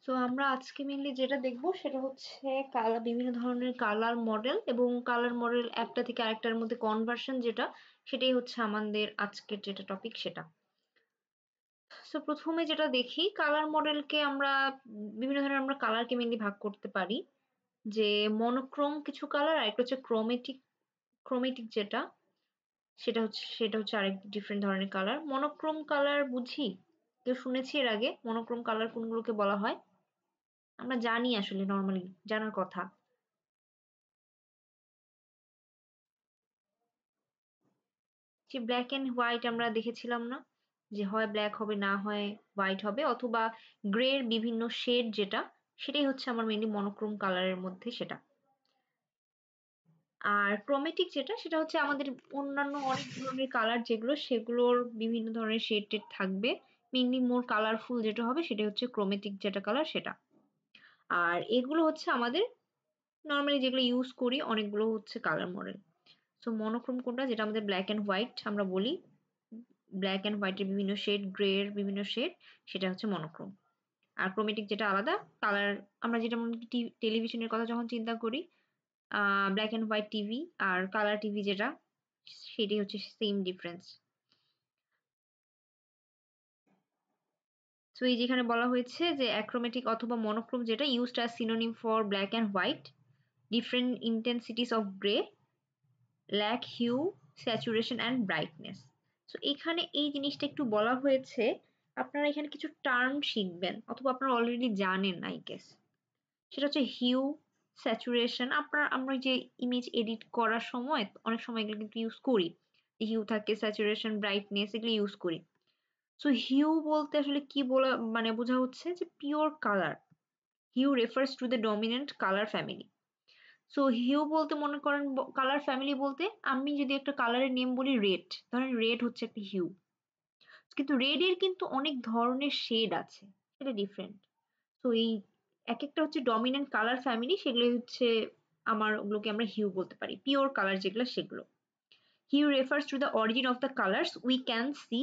So আমরা আজকে mainly যেটা দেখবো সেটা হচ্ছে কালার, বিভিন্ন ধরনের কালার মডেল এবং কালার মডেল একটা থেকে আরেকটার মধ্যে কনভার্সন যেটা, সেটাই হচ্ছে আমাদের আজকের যেটা টপিক সেটা। সো প্রথমে যেটা দেখি, কালার মডেলকে আমরা বিভিন্ন ধরনের আমরা কালারকে মেনলি ভাগ করতে পারি, যে মনোক্রোম কিছু কালার আর একটা হচ্ছে ক্রোমেটিক। ক্রোমেটিক যেটা, সেটা হচ্ছে আরেক ডিফারেন্ট ধরনের কালার। মনোক্রোম কালার বুঝি, কেউ শুনেছি এর আগে মনোক্রোম কালার কোনগুলোকে বলা হয়? আমরা জানি আসলে, নর্মালি জানার কথা। যে ব্ল্যাক এন্ড হোয়াইট আমরা দেখেছিলাম না, যে হয় ব্ল্যাক হবে না হয় হোয়াইট হবে, অথবা গ্রে এর বিভিন্ন শেড যেটা, সেটাই হচ্ছে আমার মেনলি মনোক্রোম কালারের মধ্যে সেটা। আর ক্রোমেটিক যেটা, সেটা হচ্ছে আমাদের অন্যান্য অনেক ধরনের কালার যেগুলো, সেগুলোর বিভিন্ন ধরনের শেড টেড থাকবে। মেনলি মোর কালারফুল যেটা হবে সেটা হচ্ছে ক্রোমেটিক যেটা কালার সেটা। আর এগুলো হচ্ছে আমাদের নর্মালি যেগুলো ইউজ করি, অনেকগুলো হচ্ছে কালার মডেল। সো মনোক্রোম কোনটা, যেটা আমাদের ব্ল্যাক এন্ড হোয়াইট আমরা বলি, ব্ল্যাক এন্ড হোয়াইটের বিভিন্ন শেড, গ্রে এর বিভিন্ন শেড, সেটা হচ্ছে মনোক্রোম। আর ক্রোমেটিক যেটা আলাদা কালার। আমরা যেটা টেলিভিশনের কথা যখন চিন্তা করি, ব্ল্যাক এন্ড হোয়াইট টিভি আর কালার টিভি যেটা, সেটাই হচ্ছে সেম ডিফারেন্স। সো এই যেখানে বলা হয়েছে যে অ্যাক্রোমেটিক অথবা মনোক্রোম যেটা, used as synonym for black and white, different intensities of grey, lack hue, saturation and brightness. So এখানে এই জিনিসটা একটু বলা হয়েছে, আপনারা এখানে কিছু টার্ম শিখবেন অথবা আপনারা অলরেডি জানেন আই গেস। সেটা হচ্ছে হিউ, স্যাচুরেশন। আমরা যে ইমেজ এডিট করার সময় অনেক সময় এগুলো কিন্তু ইউজ করি, হিউ থাকে, স্যাচুরেশন, ব্রাইটনেস, এগুলো ইউজ করি। সো হিউ বলতে আসলে কি বলা, মানে বোঝা হচ্ছে যে pure colour. Hue refers to the dominant colour family. So hue বলতে মনে করেন, কালার ফ্যামিলি বলতে আমি যদি একটা কালারের নেম বলি রেড, ধরেন রেড হচ্ছে একটা হিউ, কিন্তু রেড এর কিন্তু অনেক ধরনের শেড আছে, সেটা ডিফারেন্ট। তো এই এক একটা হচ্ছে ডমিনেন্ট কালার ফ্যামিলি, সেগুলো হচ্ছে ওগুলোকে আমরা হিউ বলতে পারি, পিওর কালার যেগুলো সেগুলো। Hue refers to the origin of the colours we can see,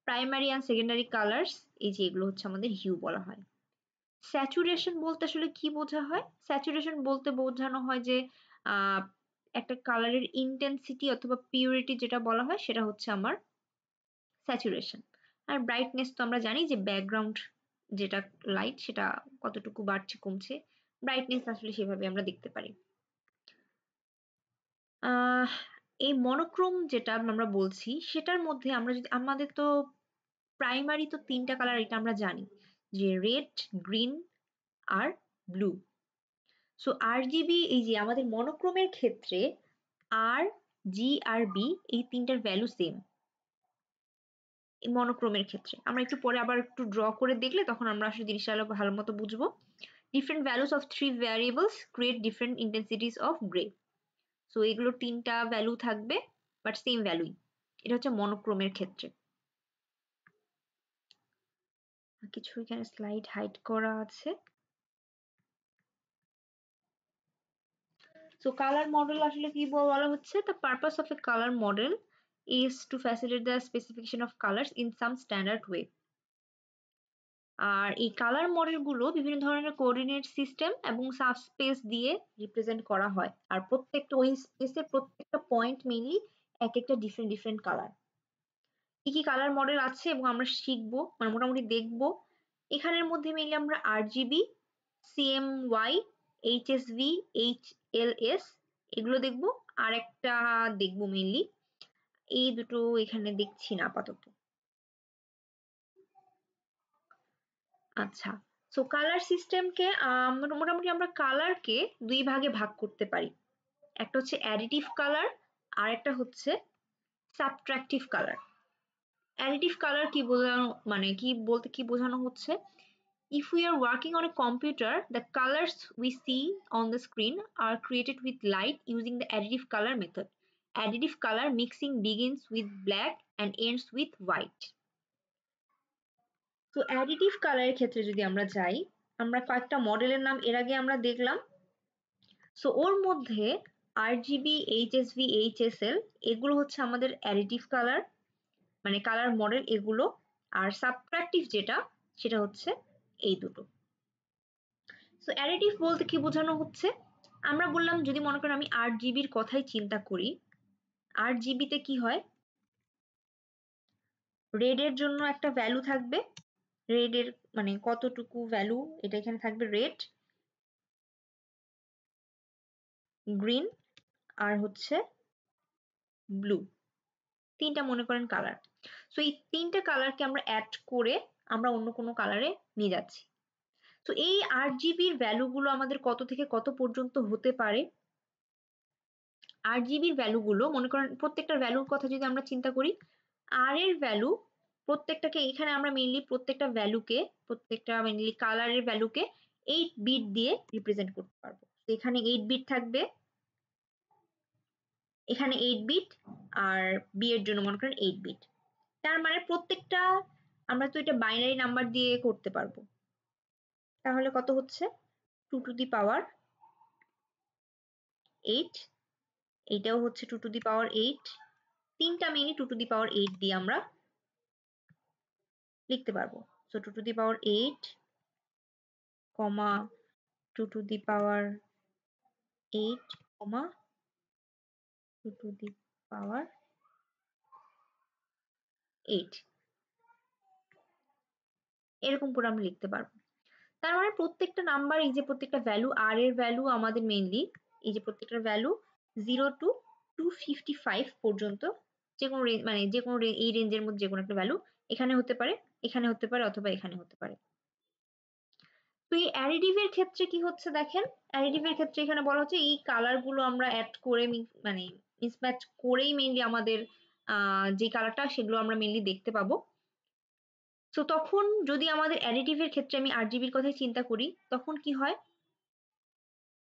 primary and secondary colours, এই যে এগুলো হচ্ছে আমাদের হিউ বলা হয়। স্যাচুরেশন বলতে আসলে কি বোঝা হয়? স্যাচুরেশন বলতে বোঝানো হয় যে একটা কালারের ইন্টেন্সিটি অথবা পিউরিটি যেটা বলা হয় সেটা হচ্ছে আমার স্যাচুরেশন। আর ব্রাইটনেস তো আমরা জানি যে ব্যাকগ্রাউন্ড যেটা লাইট সেটা কতটুকু বাড়ছে কমছে, ব্রাইটনেস আসলে সেভাবে আমরা দেখতে পারি। আহ এই মনোক্রোম যেটা আমরা বলছি সেটার মধ্যে আমরা যদি, আমাদের তো প্রাইমারি তো তিনটা কালার, এটা আমরা জানি, যে রেড, গ্রিন আর ব্লু। সো আরজিবি, এই যে আমাদের মনোক্রোমের ক্ষেত্রে আর, জি আর বি, এই তিনটার ভ্যালু সেম। মনোক্রোমের ক্ষেত্রে আমরা একটু পরে আবার একটু ড্র করে দেখলে তখন আমরা আসলে জিনিসটা আরো ভালো মতো বুঝবো। Different values of three variables create different intensities of grey. So এগুলো তিনটা ভ্যালু থাকবে, বাট সেম ভ্যালুই। এটা হচ্ছে মনোক্রোমের ক্ষেত্রে। কিছু এখানে স্লাইড হাইড করা আছে। সো কালার মডেল আসলে কি বলা হচ্ছে, the purpose of a color model is to facilitate the specification of colors in some standard way. আর এই কালার মডেলগুলো বিভিন্ন ধরনের কোঅর্ডিনেট সিস্টেম এবং সাবস্পেস দিয়ে রিপ্রেজেন্ট করা হয়, আর প্রত্যেকটা ওই স্পেসের প্রত্যেকটা পয়েন্ট মেইনলি এক একটা ডিফারেন্ট ডিফারেন্ট কালার। কি কি কালার মডেল আছে এবং আমরা শিখবো, মানে মোটামুটি দেখবো। এখানের মধ্যে মেইনলি আমরা আরজিবি, সিএমওয়াই, এইচএসভি, এইচএলএস, এগুলো দেখবো। আর একটা দেখবো মেইনলি, এই দুটো এখানে দেখছি না আপাতত। আচ্ছা, সো কালার সিস্টেমকে মোটামুটি আমরা কালারকে দুই ভাগে ভাগ করতে পারি। একটা হচ্ছে অ্যাডিটিভ কালার, আর একটা হচ্ছে সাবট্রাকটিভ কালার। অ্যাডিটিভ কালার কি বোঝানো, মানে কি বলতে কি বোঝানো হচ্ছে, if we are working on a computer, the colors we see on the screen are created with light using the additive color method. Additive color mixing begins with black and ends with white. তো additive কালারের ক্ষেত্রে যদি আমরা যাই, আমরা কয়েকটা মডেলের নাম এর আগে আমরা দেখলাম। সো ওর মধ্যে আরজিবি, এইচএসভি, এইচএসএল, এগুলো হচ্ছে আমাদের অ্যাডিটিভ কালার, মানে কালার মডেল এগুলো। আর সাবট্রাকটিভ যেটা, সেটা হচ্ছে এই দুটো। সো অ্যাডিটিভ বলতে কি বোঝানো হচ্ছে, আমরা বললাম যদি মনে করেন আমি 8 জিবির কথাই চিন্তা করি, 8 জিবিতে কি হয়, রেড এর জন্য একটা ভ্যালু থাকবে, রেড এর মানে কতটুকু ভ্যালু এটা এখানে থাকবে, রেড, গ্রিন আর হচ্ছে ব্লু, তিনটা মনে করেন কালার। সো এই তিনটা কালারকে আমরা অ্যাড করে আমরা অন্য কোনো কালারে নিয়ে যাচ্ছি। তো এই 8 জিবির ভ্যালুগুলো আমাদের কত থেকে কত পর্যন্ত হতে পারে, 8 জিবির ভ্যালুগুলো মনে করেন প্রত্যেকটার ভ্যালুর কথা যদি আমরা চিন্তা করি, আর এর ভ্যালু প্রত্যেকটাকে এখানে আমরা মেইনলি প্রত্যেকটা ভ্যালুকে, প্রত্যেকটা মেইনলি কালারের ভ্যালুকে 8 বিট দিয়ে রিপ্রেজেন্ট করতে পারবো। তো এখানে 8 বিট থাকবে, এখানে 8 বিট, আর বি এর জন্য মনে করেন 8 বিট। তার মানে প্রত্যেকটা আমরা তো এটা বাইনারি নাম্বার দিয়ে করতে পারবো, তাহলে কত হচ্ছে 2 টু দি পাওয়ার 8, এইটাও হচ্ছে 2 টু দি পাওয়ার 8, তিনটা মেইনলি 2 টু দি পাওয়ার 8 দিয়ে আমরা লিখতে পারবো। So 2 to the power 8, 2 to the power 8, 2 to the power 8, এরকম করে আমরা লিখতে পারবো। তার মানে প্রত্যেকটা নাম্বার, এই যে প্রত্যেকটা ভ্যালু, আর এর ভ্যালু আমাদের মেইনলি এই যে প্রত্যেকটা ভ্যালু 0 টু 255 পর্যন্ত, যে কোনো মানে যে কোনো এই রেঞ্জের মধ্যে যে কোনো একটা ভ্যালু এখানে হতে পারে, এখানে হতে পারে, অথবা এখানে হতে পারে। তো এই অ্যাডিটিভ এর ক্ষেত্রে কি হচ্ছে দেখেন, অ্যাডিটিভ এর ক্ষেত্রে এখানে বলা হচ্ছে এই কালার গুলো আমরা অ্যাড করে মানে মিসম্যাচ করেই মেইনলি আমাদের যে কালারটা সেগুলো আমরা মেইনলি দেখতে পাবো। তো তখন যদি আমাদের অ্যাডিটিভ এর ক্ষেত্রে আমি 8 জিবির কথাই চিন্তা করি, তখন কি হয়,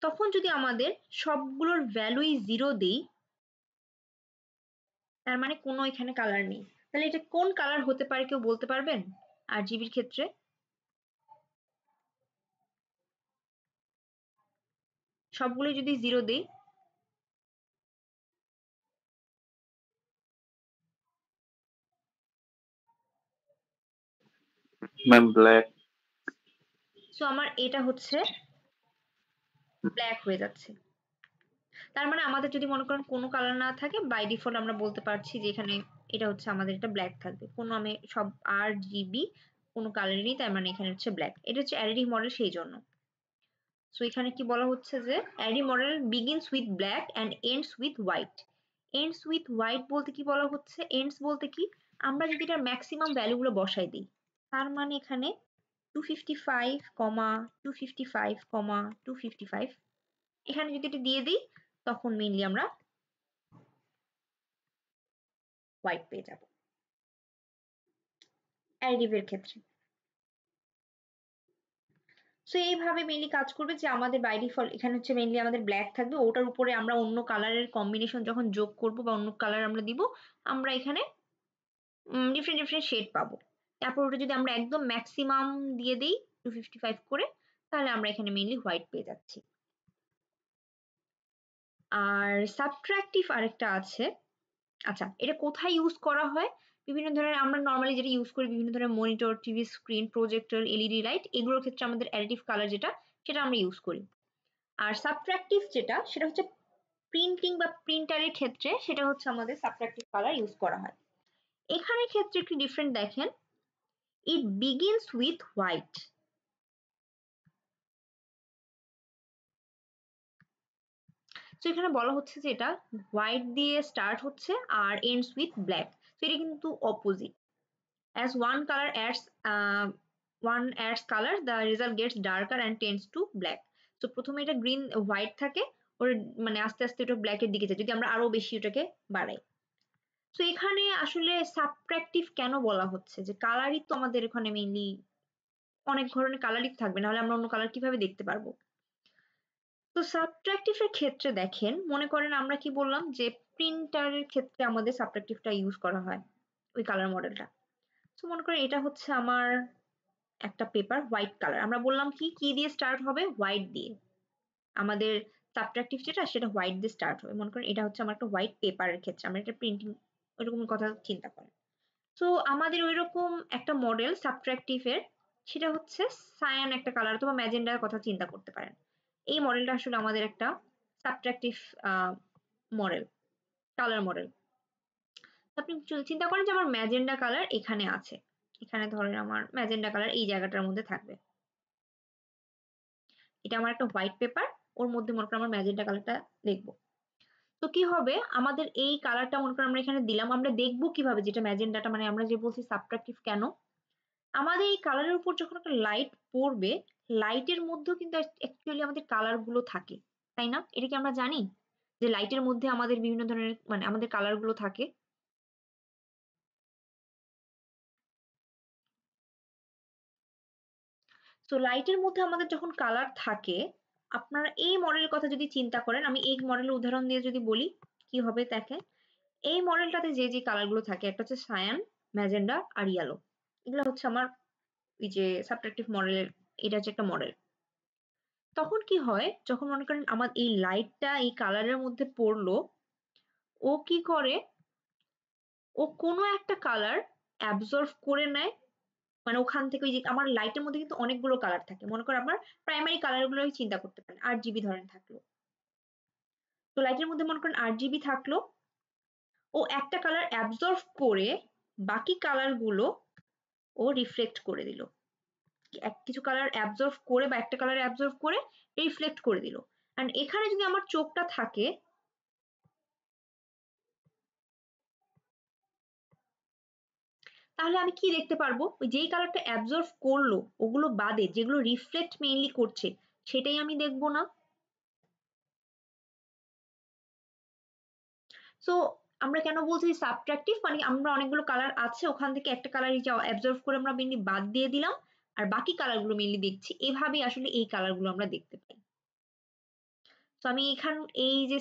তখন যদি আমাদের সবগুলোর ভ্যালুই 0 দেই, তার মানে কোনো এখানে কালার নেই, তাহলে এটা কোন কালার হতে পারে কেউ বলতে পারবেন 8 জিবির ক্ষেত্রে? সবগুলো যদি 0 দেই, ম্যাম ব্ল্যাক। সো আমার এটা হচ্ছে ব্ল্যাক হয়ে যাচ্ছে। তার মানে আমাদের যদি মনে করেন কোনো কালার না থাকে, বাই ডিফল্ট আমরা বলতে পারছি যে এখানে এটা হচ্ছে আমাদের এটা ব্ল্যাক থাকবে, কোনো আমি সব 8 জিবি কোনো কালারই নেই, তার মানে এখানে হচ্ছে ব্ল্যাক। এটা হচ্ছে অ্যাডিটিভ মডেল, সেই জন্য। সো এখানে কি বলা হচ্ছে যে additive model begins with black and ends with white. Ends with white বলতে কি বলা হচ্ছে, এন্ডস বলতে কি, আমরা যদি এটার ম্যাক্সিমাম ভ্যালুগুলো বসাই দিই, তার মানে এখানে 255, 255, 255 এখানে যদি এটা দিয়ে দিই, তখন মেইনলি আমরা হোয়াইট পেয়ে যাব অ্যাডিটিভের ক্ষেত্রে। সো এইভাবে মেইনলি কাজ করবে যে আমাদের বাই ডিফল্ট এখানে হচ্ছে মেইনলি আমাদের ব্ল্যাক থাকবে, ওটার উপরে আমরা অন্য কালারের কম্বিনেশন যখন যোগ করব বা অন্য কালার আমরা দিব, আমরা এখানে ডিফারেন্ট ডিফারেন্ট শেড পাবো। তারপর ওটা যদি আমরা একদম ম্যাক্সিমাম দিয়ে দিই 255 করে, তাহলে আমরা এখানে মেইনলি হোয়াইট পেয়ে যাচ্ছি। আর সাবট্রাকটিভ আরেকটা আছে। আচ্ছা, এটা কোথায় ইউজ করা হয়? বিভিন্ন ধরনের আমরা নর্মালি যেটা ইউজ করি, বিভিন্ন ধরনের monitor, TV screen, projector, LED light, এগুলোর ক্ষেত্রে আমাদের অ্যাডিটিভ কালার যেটা, সেটা আমরা ইউজ করি। আর সাবট্রাকটিভ যেটা, সেটা হচ্ছে প্রিন্টিং বা প্রিন্টারের ক্ষেত্রে, সেটা হচ্ছে আমাদের সাবট্রাকটিভ কালার ইউজ করা হয়। এখানে ক্ষেত্রে একটু ডিফারেন্ট দেখেন, ইট বিগিনস উইথ হোয়াইট। তো এখানে বলা হচ্ছে যে এটা হোয়াইট দিয়ে স্টার্ট হচ্ছে আর এন্ডস উইথ ব্ল্যাক। তো এটা কিন্তু opposite. As one adds color, the result gets darker and tends to black. So প্রথমে এটা গ্রিন হোয়াইট থাকে, ওর মানে আস্তে আস্তে ওটা ব্ল্যাকের দিকে যায় যদি আমরা আরো বেশি ওটাকে বাড়াই। তো এখানে আসলে সাবট্রাকটিভ কেন বলা হচ্ছে, যে কালারই তো আমাদের এখানে মেইনলি অনেক ধরনের কালারই থাকবে, নাহলে আমরা অন্য কালার কিভাবে দেখতে পারবো? তো সাবট্রাকটিভ এর ক্ষেত্রে দেখেন, মনে করেন আমরা কি বললাম যে প্রিন্টারের ক্ষেত্রে আমাদের সাবট্রাকটিভটা ইউজ করা হয়, ওই কালার মডেলটা। তো মনে করেন এটা হচ্ছে আমার একটা পেপার হোয়াইট কালার, আমরা বললাম কি কি দিয়ে স্টার্ট হবে, হোয়াইট দিয়ে। আমাদের সাবট্রাকটিভ যেটা, সেটা হোয়াইট দিয়ে স্টার্ট হবে। মনে করেন এটা হচ্ছে আমার একটা হোয়াইট পেপারের ক্ষেত্রে, আমরা একটা প্রিন্টিং ওইরকম কথা চিন্তা করেন। তো আমাদের ওইরকম একটা মডেল সাবট্রাকটিভ এর সেটা হচ্ছে সায়ান একটা কালার অথবা ম্যাজেন্ডার কথা চিন্তা করতে পারেন। এই মডেলটা আসলে আমাদের একটা সাবট্রাকটিভ মডেল, কালার মডেল। আপনি চিন্তা করেন যে আমার ম্যাজেন্ডা কালার এখানে আছে, এখানে ধরেন আমার ম্যাজেন্ডা কালার এই জায়গাটার মধ্যে থাকবে, এটা আমার একটা হোয়াইট পেপার, ওর মধ্যে মনে করেন আমার ম্যাজেন্ডা কালারটা লিখবো। তো কি হবে, আমাদের এই কালারটা মনে করেন আমরা এখানে দিলাম, আমরা দেখবো কিভাবে যেটা ম্যাজেন্ডাটা, মানে আমরা যে বলছি সাবট্রাকটিভ কেন, আমাদের এই কালারের উপর যখন একটা লাইট পড়বে, লাইটের মধ্যেও কিন্তু অ্যাকচুয়ালি আমাদের কালার গুলো থাকে, তাই না? এটা কি আমরা জানি যে লাইটের মধ্যে আমাদের বিভিন্ন ধরনের মানে আমাদের কালার গুলো থাকে? তো লাইটের মধ্যে আমাদের যখন কালার থাকে, আপনারা এই মডেলের কথা যদি চিন্তা করেন, আমি এই মডেলের উদাহরণ দিয়ে যদি বলি কি হবে দেখেন, এই মডেলটাতে যে যে কালার গুলো থাকে, একটা হচ্ছে সায়ান, ম্যাজেন্ডা আর ইয়েলো, এগুলো হচ্ছে আমার এই যে সাবট্রাকটিভ মডেলের, এটা হচ্ছে একটা মডেল। তখন কি হয়, যখন মনে করেন আমার এই লাইটটা এই কালারের মধ্যে পড়লো, ও কি করে, ও কোনো একটা কালার অ্যাবজর্ভ করে নেয়, মানে ওখান থেকে ওই যে আমার লাইটের মধ্যে কিন্তু অনেকগুলো কালার থাকে, মনে করেন আপনার প্রাইমারি কালার গুলোই চিন্তা করতে পারেন, 8 GB ধরেন থাকলো, তো লাইটের মধ্যে মনে করেন 8 GB থাকলো, ও একটা কালার অ্যাবজর্ভ করে বাকি কালার গুলো ও রিফ্লেক্ট করে দিল, কিছু কালার অ্যাবজর্ভ করে বা একটা কালার অ্যাবজর্ভ করে রিফ্লেক্ট করে দিল। এন্ড এখানে যদি আমার চোখটা থাকে, তাহলে আমি কি দেখতে পারবো, ওই যেই কালারটা অ্যাবজর্ভ করলো ওগুলো বাদে যেগুলো রিফ্লেক্ট মেইনলি করছে সেটাই আমি দেখবো না। সো আমরা কেন বলছি সাবট্রাকটিভ, মানে আমরা অনেকগুলো কালার আছে, ওখান থেকে একটা কালারই যা অ্যাবজর্ভ করে আমরা মেইনলি বাদ দিয়ে দিলাম, আর বাকি কালারগুলো মেইনলি দেখছি, এভাবেই আসলে এই কালারগুলো আমরা দেখতে পাই। তো আমি এখান এই যে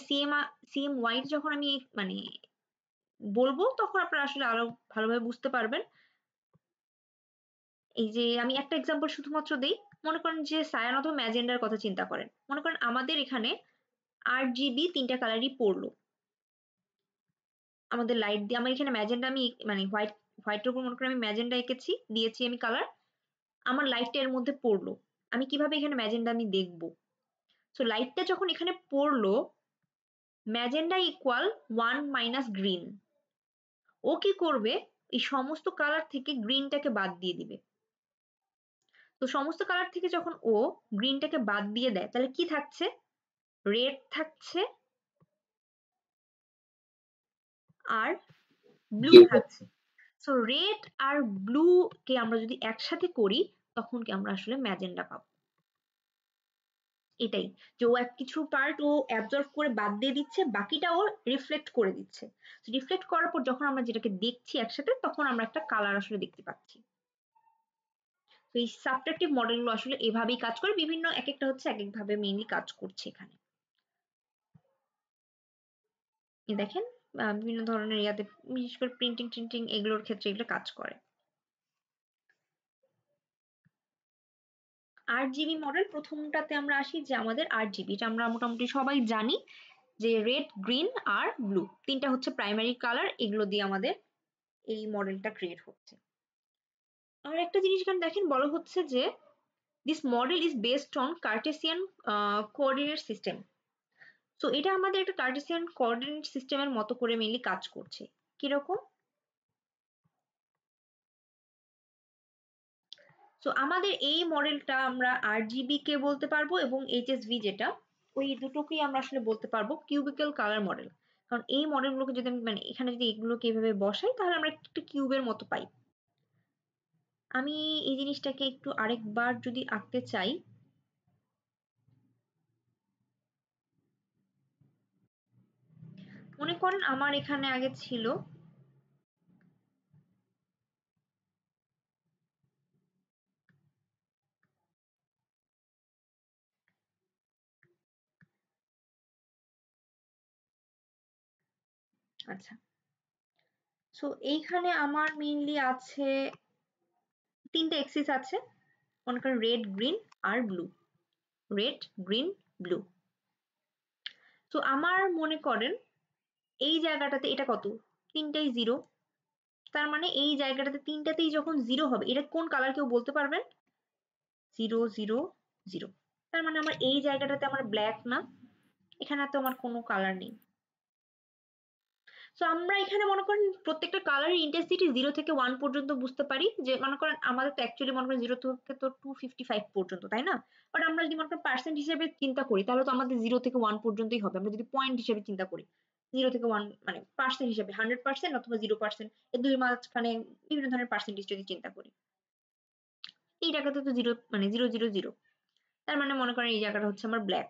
সিএম ওয়াইড যখন আমি মানে বলবো, তখন আপনারা আসলে আরো ভালোভাবে বুঝতে পারবেন। এই যে আমি একটা এক্সাম্পল শুধুমাত্র দেই, মনে করেন যে সায়ান অথবা ম্যাজেন্ডার কথা চিন্তা করেন, মনে করেন আমাদের এখানে 8 GB তিনটা কালারই পড়লো, আমাদের লাইট দিয়ে আমার এখানে ম্যাজেন্ডা আমি মানে হোয়াইটের উপর মনে করেন আমি ম্যাজেন্ডা এঁকেছি, দিয়েছি আমি কালার, আমার লাইটটা এর মধ্যে পড়লো, আমি কিভাবে এখানে ম্যাজেন্ডা আমি দেখবো? সো লাইটটা যখন এখানে পড়লো, ম্যাজেন্ডা ইকুয়াল 1 - গ্রিন, ও কি করবে, এই সমস্ত কালার থেকে গ্রিনটাকে বাদ দিয়ে দিবে। তো সমস্ত কালার থেকে যখন ও গ্রিনটাকে বাদ দিয়ে দেয়, তাহলে কি থাকছে, রেড থাকছে আর ব্লু থাকছে। সো রেড আর ব্লু কে আমরা যদি একসাথে করি, তখন কি আমরা আসলে ম্যাজেন্ডা পাবো। এটাই যে ও কিছু পার্ট ও অ্যাবজর্ভ করে বাদ দিয়ে দিচ্ছে, বাকিটা ও রিফ্লেক্ট করে দিচ্ছে, রিফ্লেক্ট করার পর যখন আমরা যেটাকে দেখছি একসাথে, তখন আমরা একটা কালার আসলে দেখতে পাচ্ছি। তো এই সাবট্রাকটিভ মডেলগুলো আসলে এভাবেই কাজ করে, বিভিন্ন এক একটা হচ্ছে এক একভাবে মেইনলি কাজ করছে এখানে। দেখেন বিভিন্ন ধরনের ইয়াতে, বিশেষ করে প্রিন্টিং টিন্টিং এগুলোর ক্ষেত্রে এগুলো কাজ করে। 8 GB মডেল, প্রথমটাতে আমরা আসি যে আমাদের 8 GB, এটা আমরা মোটামুটি সবাই জানি যে রেড, গ্রিন আর ব্লু তিনটা হচ্ছে প্রাইমারি কালার, এগুলো দিয়ে আমাদের এই মডেলটা ক্রিয়েট হচ্ছে। আর একটা জিনিস এখানে দেখেন বলা হচ্ছে যে this model is based on Cartesian coordinate system. তো এটা আমাদের একটা কার্টেসিয়ান কোঅর্ডিনেট সিস্টেমের মতো করে মেইনলি কাজ করছে। কিরকম? তো আমাদের এই মডেলটা আমরা 8 GB কে বলতে পারবো, এবং এইচএসভি যেটা, ওই দুটোকেই আমরা আসলে বলতে পারবো কিউবিক্যাল কালার মডেল। কারণ এই মডেলগুলোকে যদি আমি মানে এখানে যদি এগুলোকে এভাবে বসাই, তাহলে আমরা একটা কিউবের মতো পাই। আমি এই জিনিসটাকে একটু আরেকবার যদি আঁকতে চাই, মনে করেন আমার এখানে আগে ছিল, আচ্ছা, সো এইখানে আমার মেইনলি আছে তিনটে এক্সিস আছে, মনে করেন রেড, গ্রিন আর ব্লু, রেড, গ্রিন, ব্লু। তো আমার মনে করেন এই জায়গাটাতে এটা কত, তিনটাই জিরো, তার মানে এই জায়গাটাতে তিনটাতেই যখন জিরো হবে, এটা কোন কালার কেউ বলতে পারবেন? 0 0 0। তার মানে আমার এই জায়গাটাতে আমার ব্ল্যাক না, এখানে তো আমার কোনো কালার নেই। সো আমরা এখানে মনে করেন প্রত্যেকটা কালারের ইন্টেন্সিটি 0 থেকে 1 পর্যন্ত বুঝতে পারি, যে মনে করেন আমাদের তো অ্যাকচুয়ালি মনে করেন 0 থেকে তো 255 পর্যন্ত, তাই না? বাট আমরা যদি মনে করেন পার্সেন্ট হিসেবে চিন্তা করি তাহলে তো আমাদের 0 থেকে 1 পর্যন্তই হবে। আমরা যদি পয়েন্ট হিসেবে চিন্তা করি 0 থেকে 1 মানে পার্সেন্ট হিসেবে 100% অথবা 0%, এর দুই মাঝখানে বিভিন্ন ধরনের পার্সেন্টেজ যদি চিন্তা করি, এই জায়গাতে তো 0 মানে 0 0 0। তার মানে মনে করেন এই জায়গাটা হচ্ছে আমার ব্ল্যাক।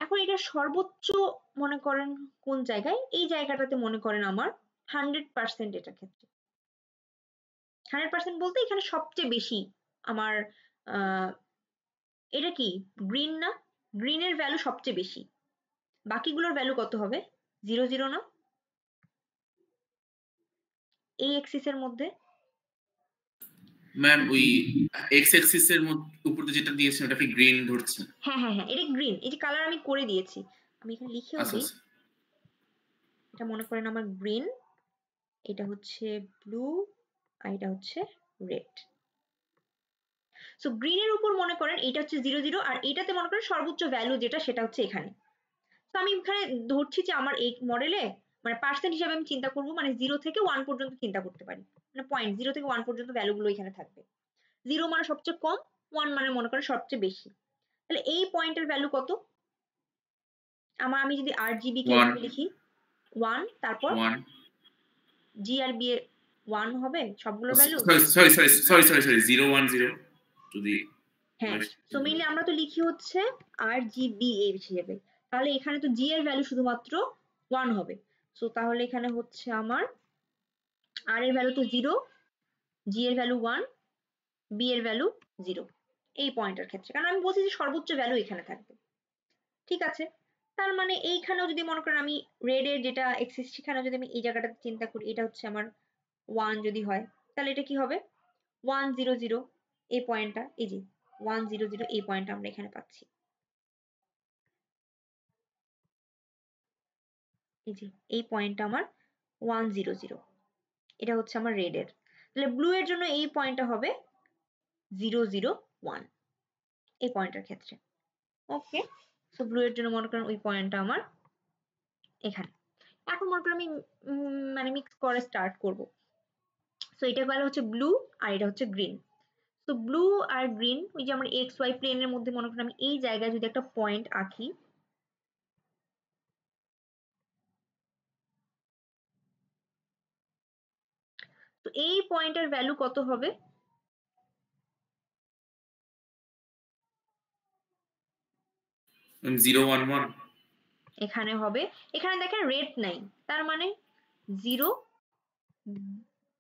এখন এটা সর্বোচ্চ মনে করেন কোন জায়গায়, এই জায়গাটাতে মনে করেন আমার 100% এটা ক্ষেত্রে। 100% বলতে এখানে সবচেয়ে বেশি আমার এটা কি গ্রিন না? গ্রিনের ভ্যালু সবচেয়ে বেশি। বাকিগুলোর ভ্যালু কত হবে? 0 0 না? এই এক্সিসের মধ্যে ম্যাম ওই এক্স অ্যাক্সিস এর উপরে যেটা দিয়েছেন ওটা কি গ্রিন ধরছে? হ্যাঁ হ্যাঁ হ্যাঁ, এটা গ্রিন। এই যে কালার আমি করে দিয়েছি, আমি এখানে লিখেও আচ্ছা দিই। আচ্ছা। এটা মনে করেন আমার গ্রিন, এটা হচ্ছে ব্লু, আর এটা হচ্ছে রেড। সো গ্রিনের উপর মনে করেন এটা হচ্ছে 0 0, আর এটাতে মনে করেন সর্বোচ্চ ভ্যালু যেটা সেটা হচ্ছে এখানে। তো আমি এখানে ধরছি যে আমার এই মডেলে মানে পার্সেন্ট হিসাবে আমি চিন্তা করব, মানে 0 থেকে 1 পর্যন্ত চিন্তা করতে পারি, মানে পয়েন্ট 0 থেকে 1 পর্যন্ত ভ্যালুগুলো এখানে থাকবে। 0 মানে সবচেয়ে কম, 1 মানে মনে করেন সবচেয়ে বেশি। তাহলে এই পয়েন্টের ভ্যালু কত? আমি যদি RGB কে এভাবে লিখি 1, তারপর 1 GRB এর 1 হবে সবগুলোর ভ্যালু। সরি 0 1 0 টু দি হ্যাঁ, সো মেইনলি আমরা তো লিখি হচ্ছে RGB এই হিসেবে। তাহলে এখানে তো G এর ভ্যালু শুধুমাত্র 1 হবে। সো তাহলে এখানে হচ্ছে আমার R এর ভ্যালু তো 0, G এর ভ্যালু 1, B এর ভ্যালু 0 এই পয়েন্টের ক্ষেত্রে, কারণ আমি বলছি যে সর্বোচ্চ ভ্যালু এখানে থাকবে। ঠিক আছে, তার মানে এইখানেও যদি মনে করেন আমি রেড এর যেটা এক্সিস সেখানে যদি আমি এই জায়গাটাতে চিন্তা করি, এটা হচ্ছে আমার 1 যদি হয়, তাহলে এটা কি হবে? 1 0 0 এই পয়েন্টটা, এই যে 1 0 0 এই পয়েন্টটা আমরা এখানে পাচ্ছি। এই যে এই পয়েন্টটা আমার 1 0 0, এটা হচ্ছে আমার রেড এর। তাহলে ব্লু এর জন্য এই পয়েন্টটা হবে 0 0 1 এই পয়েন্টের ক্ষেত্রে। ওকে, সো ব্লু এর জন্য মনে করেন ওই পয়েন্টটা আমার এখানে। এখন মনে করেন আমি মানে মিক্স করে স্টার্ট করব। সো এটা গেল হচ্ছে ব্লু, আর এটা হচ্ছে গ্রিন। তো ব্লু আর গ্রিন, ওই যে আমার এক্স ওয়াই প্লেনের মধ্যে মনে করেন আমি এই জায়গায় যদি একটা পয়েন্ট আঁকি, তো এই পয়েন্টের ভ্যালু কত হবে? জিরো 1 1 এখানে হবে, এখানে দেখেন রেড নাই, তার মানে 0,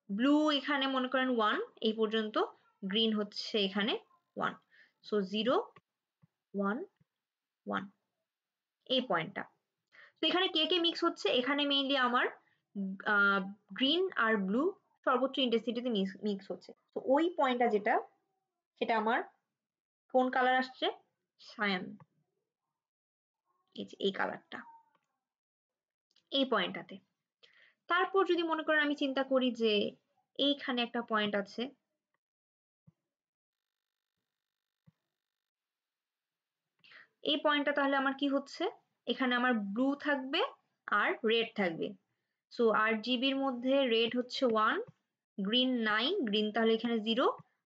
ব্লু এখানে মনে করেন 1 এই পর্যন্ত, গ্রিন হচ্ছে এখানে 1। সো 0 1 1 এই পয়েন্টটা। তো এখানে কে কে মিক্স হচ্ছে? এখানে মেইনলি আমার গ্রিন আর ব্লু সর্বোচ্চ ইন্টেন্সিটিতে মিক্স হচ্ছে। তো ওই পয়েন্টটা যেটা, সেটা আমার কোন কালার আসছে? সায়ান। এই যে এই কালারটা এই পয়েন্টটাতে। তারপর যদি মনে করেন আমি চিন্তা করি যে এইখানে একটা পয়েন্ট আছে, এই পয়েন্টটা তাহলে আমার কি হচ্ছে? এখানে আমার ব্লু থাকবে আর রেড থাকবে। সো RGBর মধ্যে রেড হচ্ছে 1, গ্রিন নাই, গ্রিন তাহলে এখানে 0,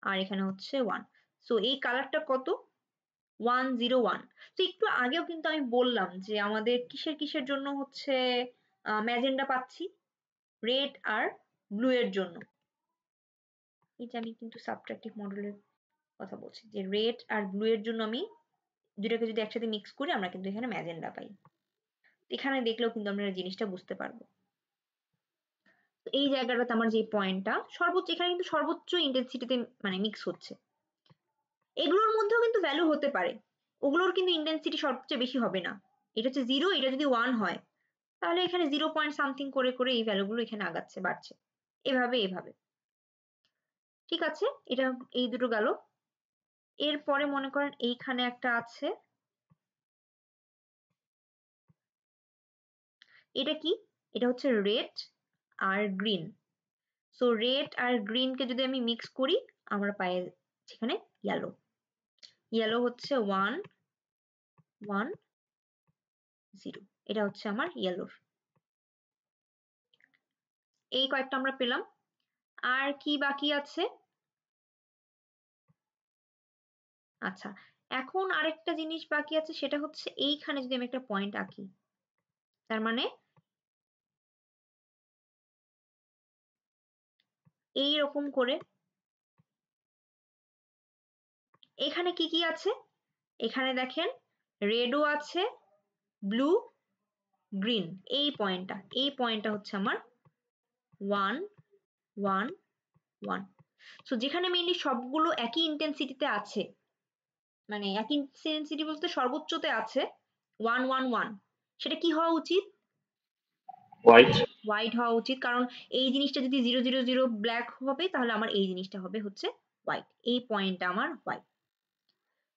আর এখানে হচ্ছে 1। সো এই কালারটা কত? 1 0 1। তো একটু আগেও কিন্তু আমি বললাম যে আমাদের কিসের কিসের জন্য হচ্ছে ম্যাজেন্ডা পাচ্ছি? রেড আর ব্লু এর জন্য। এই যে আমি কিন্তু সাবট্রাকটিভ মডেলের কথা বলছি, যে রেড আর ব্লু এর জন্য আমি দুটাকে যদি একসাথে মিক্স করি আমরা কিন্তু এখানে ম্যাজেন্ডা পাই। এখানে দেখলেও কিন্তু আমরা জিনিসটা বুঝতে পারবো। তো এই জায়গাটাতে আমার যে পয়েন্টটা সর্বোচ্চ, এখানে কিন্তু সর্বোচ্চ ইন্টেন্সিটিতে মানে মিক্স হচ্ছে। এগুলোর মধ্যেও কিন্তু ভ্যালু হতে পারে, ওগুলোর কিন্তু ইন্টেন্সিটি সবচেয়ে বেশি হবে না। এটা হচ্ছে 0, এটা যদি 1 হয় তাহলে এখানে 0 পয়েন্ট সামথিং করে করে এই ভ্যালুগুলো এখানে আগাচ্ছে, বাড়ছে, এভাবে এভাবে। ঠিক আছে, এটা এই দুটো গেল। এরপরে মনে করেন এইখানে একটা আছে, এটা কি? এটা হচ্ছে রেড আর গ্রিন। সো রেড আর গ্রিন কে যদি আমি মিক্স করি আমরা সেখানে ইয়েলো হচ্ছে 1 1 0, এটা হচ্ছে আমার ইয়েলোর। এই কয়েকটা আমরা পেলাম। আর কি বাকি আছে? আচ্ছা, এখন আরেকটা জিনিস বাকি আছে, সেটা হচ্ছে এইখানে যদি আমি একটা পয়েন্ট আঁকি, তার মানে এইরকম করে এখানে কি কি আছে? এখানে দেখেন রেডও আছে, ব্লু, গ্রিন। এই পয়েন্টটা হচ্ছে আমার 1 1 1। সো যেখানে মেইনলি সবগুলো একই ইন্টেন্সিটিতে আছে, মানে একই ইন্টেন্সিটি বলতে সর্বোচ্চতে আছে 1 1 1, সেটা কি হওয়া উচিত? হোয়াইট হওয়া উচিত, কারণ এই জিনিসটা যদি 0 0 0 ব্ল্যাক হবে, তাহলে আমার এই জিনিসটা হবে হচ্ছে হোয়াইট। এই পয়েন্টটা আমার হোয়াইট।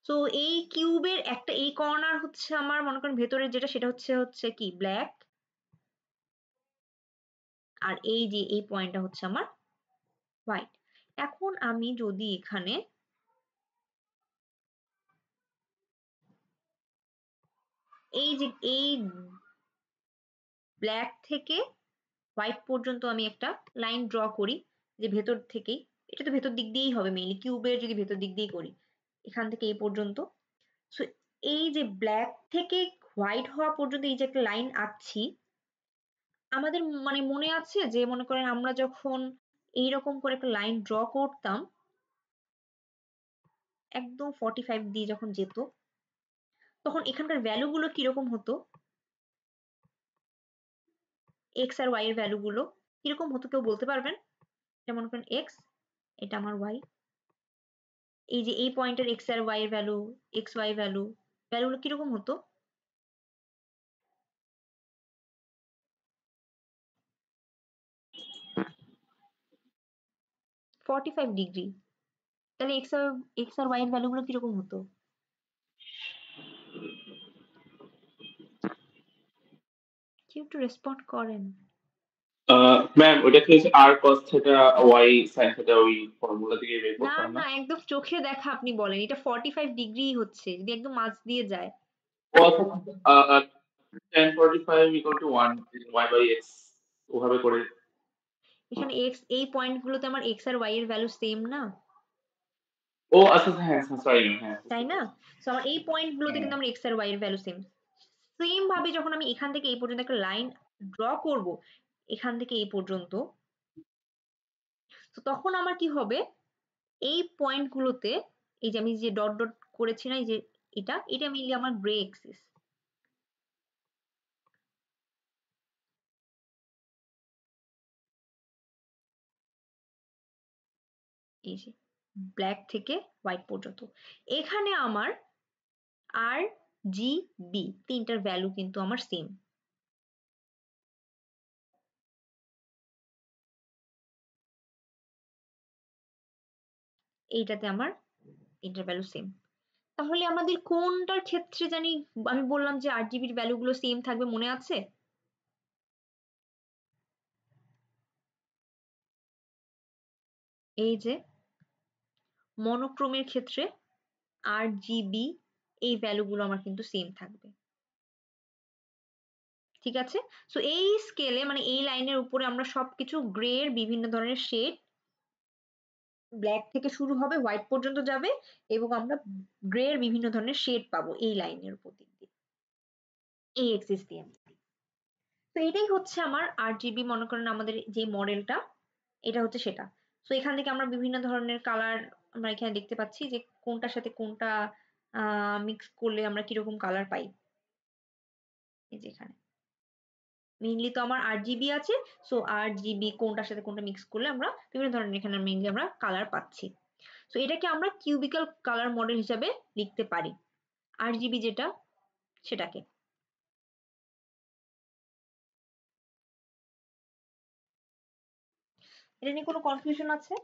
সো এই কিউবের একটা এই কর্নার হচ্ছে আমার, মনে করেন ভেতরে যেটা, সেটা হচ্ছে কি ব্ল্যাক, আর এই যে এই পয়েন্টটা হচ্ছে আমার হোয়াইট। এখন আমি যদি এখানে এই যে এই ব্ল্যাক থেকে হোয়াইট পর্যন্ত আমি একটা লাইন ড্র করি, যে ভেতর থেকেই, এটা তো ভেতর দিক দিয়েই হবে মেইনলি, কিউবের যদি ভেতর দিক দিয়ে করি, এখান থেকে এই পর্যন্ত। সো এই যে ব্ল্যাক থেকে হোয়াইট হওয়া পর্যন্ত এই যে একটা লাইন আঁকছি, আমাদের মানে মনে আছে যে মনে করেন আমরা যখন এইরকম করে একটা লাইন ড্র করতাম, একদম 45 দিয়ে যখন যেত, তখন এখানকার ভ্যালু গুলো কিরকম হতো? এক্স আর ওয়াই এর ভ্যালু গুলো কিরকম হতো কেউ বলতে পারবেন? এটা মনে করেন এক্স, এটা আমার ওয়াই। এই যে এই পয়েন্টের এক্স আর ওয়াই এর ভ্যালু, এক্স ওয়াই ভ্যালুগুলো কিরকম হতো? 45 ডিগ্রি। তাহলে এক্স আর ওয়াই এর ভ্যালুগুলো কিরকম হতো? কেউ একটু রেসপন্ড করেন। ম্যাম ওইটা কি আর cos theta y sin theta ওই ফর্মুলা থেকে বের না করতাম না? না, একদম চোখে দেখা আপনি বলেন, এটা 45 ডিগ্রি হচ্ছে যদি একদম মাঝ দিয়ে যায়। ও আচ্ছা, tan 45 equal to 1 y by x ওভাবে করে। এখানে এক্স, এই পয়েন্টগুলোতে আমার এক্স আর ওয়াই এর ভ্যালু সেম না, ও আচ্ছা আচ্ছা, হ্যাঁ সরি হ্যাঁ তাই বুঝতে না? পেরেছি। সো আমার এই পয়েন্টগুলোতে হ্যাঁ কিন্তু আমার এক্স আর ওয়াই এর ভ্যালু সেম। সেম ভাবে যখন আমি এখান থেকে এই পর্যন্ত একটা লাইন ড্র করব, এখান থেকে এই পর্যন্ত, তো তখন আমার কি হবে? এই পয়েন্টগুলোতে, এই যে আমি যে ডট ডট করেছি না, এই যে এটা মিলিয়ে আমার গ্রে এক্সিস। এই যে ব্ল্যাক থেকে হোয়াইট পর্যন্ত, এখানে আমার আর জি বি তিনটার ভ্যালু কিন্তু আমার সেম। এইটাতে আমার তিনটার ভ্যালু সেম। তাহলে আমাদের কোনটার ক্ষেত্রে জানি আমি বললাম যে আরজিবির ভ্যালুগুলো সেম থাকবে, মনে আছে? এই যে মনোক্রোমের ক্ষেত্রে আরজিবি এই ভ্যালুগুলো আমার কিন্তু সেম থাকবে। ঠিক আছে? সো এই স্কেলে মানে এই লাইনের উপরে আমরা সবকিছু গ্রে এর বিভিন্ন ধরনের শেড, ব্ল্যাক থেকে শুরু হবে হোয়াইট পর্যন্ত যাবে, এবং আমরা গ্রে এর বিভিন্ন ধরনের শেড পাবো এই লাইনের উপর দিক দিয়ে, এই এক্সিস দিয়ে। তো এটাই হচ্ছে আমার আরজিবি, মনে করেন আমাদের যে মডেলটা, এটা হচ্ছে সেটা। সো এখান থেকে আমরা বিভিন্ন ধরনের কালার আমরা এখানে দেখতে পাচ্ছি, যে কোনটার সাথে কোনটা মিক্স করলে আমরা কিরকম কালার পাই। এই যে এখানে মেইনলি তো আমার আরজিবি আছে, সো আরজিবি কোনটার সাথে কোনটা মিক্স করলে আমরা বিভিন্ন ধরনের এখানে মেইনলি আমরা কালার পাচ্ছি। সো এটাকে আমরা কিউবিক্যাল কালার মডেল হিসাবে লিখতে পারি, আরজিবি যেটা সেটাকে। এটা নিয়ে কোনো কনফিউশন আছে?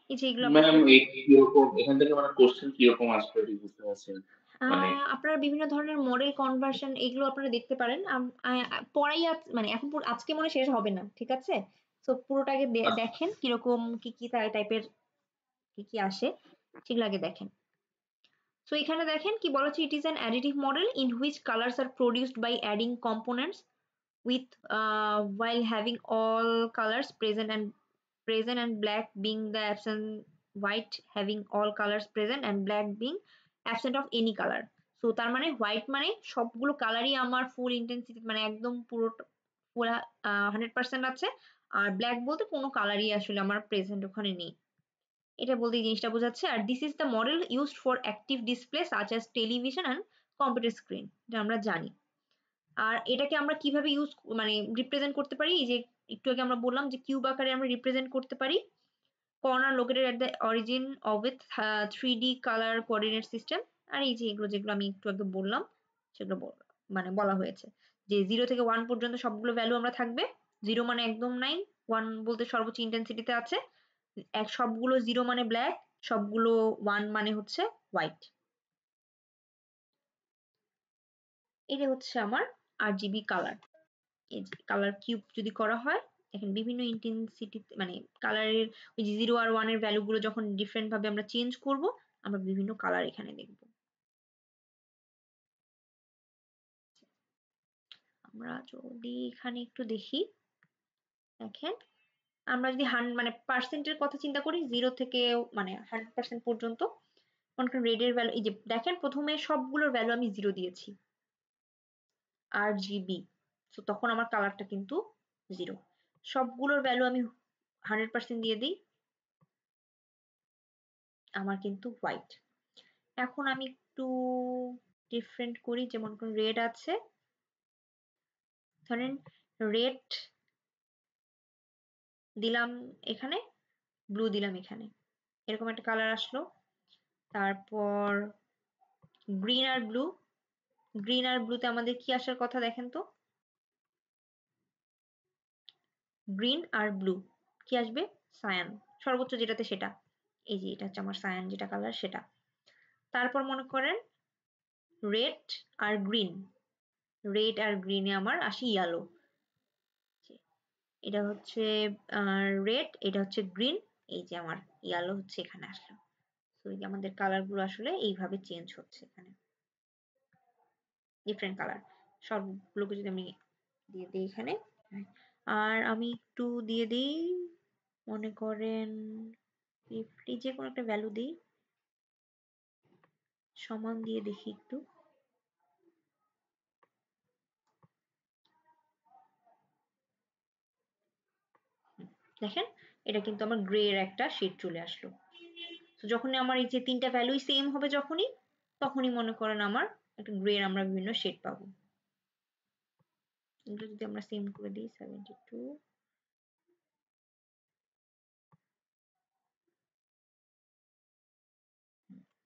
এই যে এগুলো ম্যাম আপনাদের, এই কিরকম এখান থেকে মানে কোশ্চেন কিরকম আসবে এটা বুঝতে পারছেন মানে? আপনারা বিভিন্ন ধরনের মডেল কনভার্সন এগুলো আপনারা দেখতে পারেন। পড়াই মানে এখন আজকে মনে শেষ হবে না, ঠিক আছে? তো পুরোটাকে আচ্ছা দেখেন কিরকম কি কি টাইপের কি কি আসে সেগুলো আগে দেখেন। সো এখানে দেখেন কি বলা হচ্ছে, it is an additive model in which colours are produced by adding components with while having all colors present and black being the absent, white having all colors present and black being absent of any color. So তার মানে white মানে সবগুলো কালারই আমার ফুল intensity মানে একদম পুরো পুরা 100% আছে, আর ব্ল্যাক বলতে কোনো কালারই আসলে আমার প্রেজেন্ট ওখানে নেই, এটা বলতে এই জিনিসটা বোঝাচ্ছে। আর this is the model used for active display such as television and computer screen, এটা আমরা জানি। আর এটাকে আমরা কিভাবে ইউজ মানে রিপ্রেজেন্ট করতে পারি, এই যে একটু আগে আমরা বললাম যে কিউব আকারে আমরা রিপ্রেজেন্ট করতে পারি। Corner located at the origin of with 3D colour coordinate system. আর এই যে এগুলো যেগুলো আমি একটু আগে বললাম সেগুলো মানে বলা হয়েছে যে 0 থেকে 1 পর্যন্ত সবগুলো ভ্যালু আমরা থাকবে। 0 মানে একদম নাই, 1 বলতে সর্বোচ্চ ইন্টেন্সিটিতে আছে, সবগুলো 0 মানে ব্ল্যাক, সবগুলো 1 মানে হচ্ছে হোয়াইট। এটা হচ্ছে আমার RGB কালার। এই যে কালার কিউব যদি করা হয়, দেখেন বিভিন্ন ইন্টেন্সিটি মানে কালারের ওই যে 0 আর 1 এর ভ্যালু গুলো যখন ডিফারেন্ট ভাবে আমরা চেঞ্জ করব, আমরা বিভিন্ন কালার এখানে দেখব। আমরা যদি এখানে একটু দেখি, দেখেন আমরা যদি মানে পার্সেন্টের কথা চিন্তা করি 0 থেকে মানে 100% পর্যন্ত, মনে করেন রেড এর ভ্যালু, এই যে দেখেন প্রথমে সবগুলোর ভ্যালু আমি 0 দিয়েছি RGB, তো তখন আমার কালারটা কিন্তু 0। সবগুলোর ভ্যালু আমি 100% দিয়ে দিই, আমার কিন্তু হোয়াইট। এখন আমি একটু ডিফারেন্ট করি, যেমন কোন রেড আছে, ধরেন রেড দিলাম এখানে, ব্লু দিলাম এখানে, এরকম একটা কালার আসলো। তারপর গ্রিন আর ব্লু, গ্রিন আর ব্লুতে আমাদের কি আসার কথা দেখেন তো, গ্রিন আর ব্লু কি আসবে, সায়ান, সর্বোচ্চ যেটাতে সেটা, এই যে এটা হচ্ছে আমার সায়ান যেটা কালার সেটা। তারপর মনে করেন রেড আর গ্রিন, রেড আর গ্রিনে আমার আসি ইয়েলো, এটা হচ্ছে রেড, এটা হচ্ছে গ্রিন, এই যে আমার ইয়েলো হচ্ছে এখানে আসলো। তো এই যে আমাদের কালার গুলো আসলে এইভাবে চেঞ্জ হচ্ছে এখানে, ডিফারেন্ট কালার সবগুলোকে যদি আমি দিয়ে দিই এখানে। আর আমি একটু দিয়ে দিই, মনে করেন 50 যে কোনো একটা ভ্যালু দিই, সমান দিয়ে দেখি একটু, দেখেন এটা কিন্তু আমার গ্রে এর একটা শেড চলে আসলো। তো যখনই আমার এই যে তিনটা ভ্যালুই সেম হবে যখনই, তখনই মনে করেন আমার একটা গ্রে এর আমরা বিভিন্ন শেড পাবো। এগুলো যদি আমরা সেম করে দিই 72,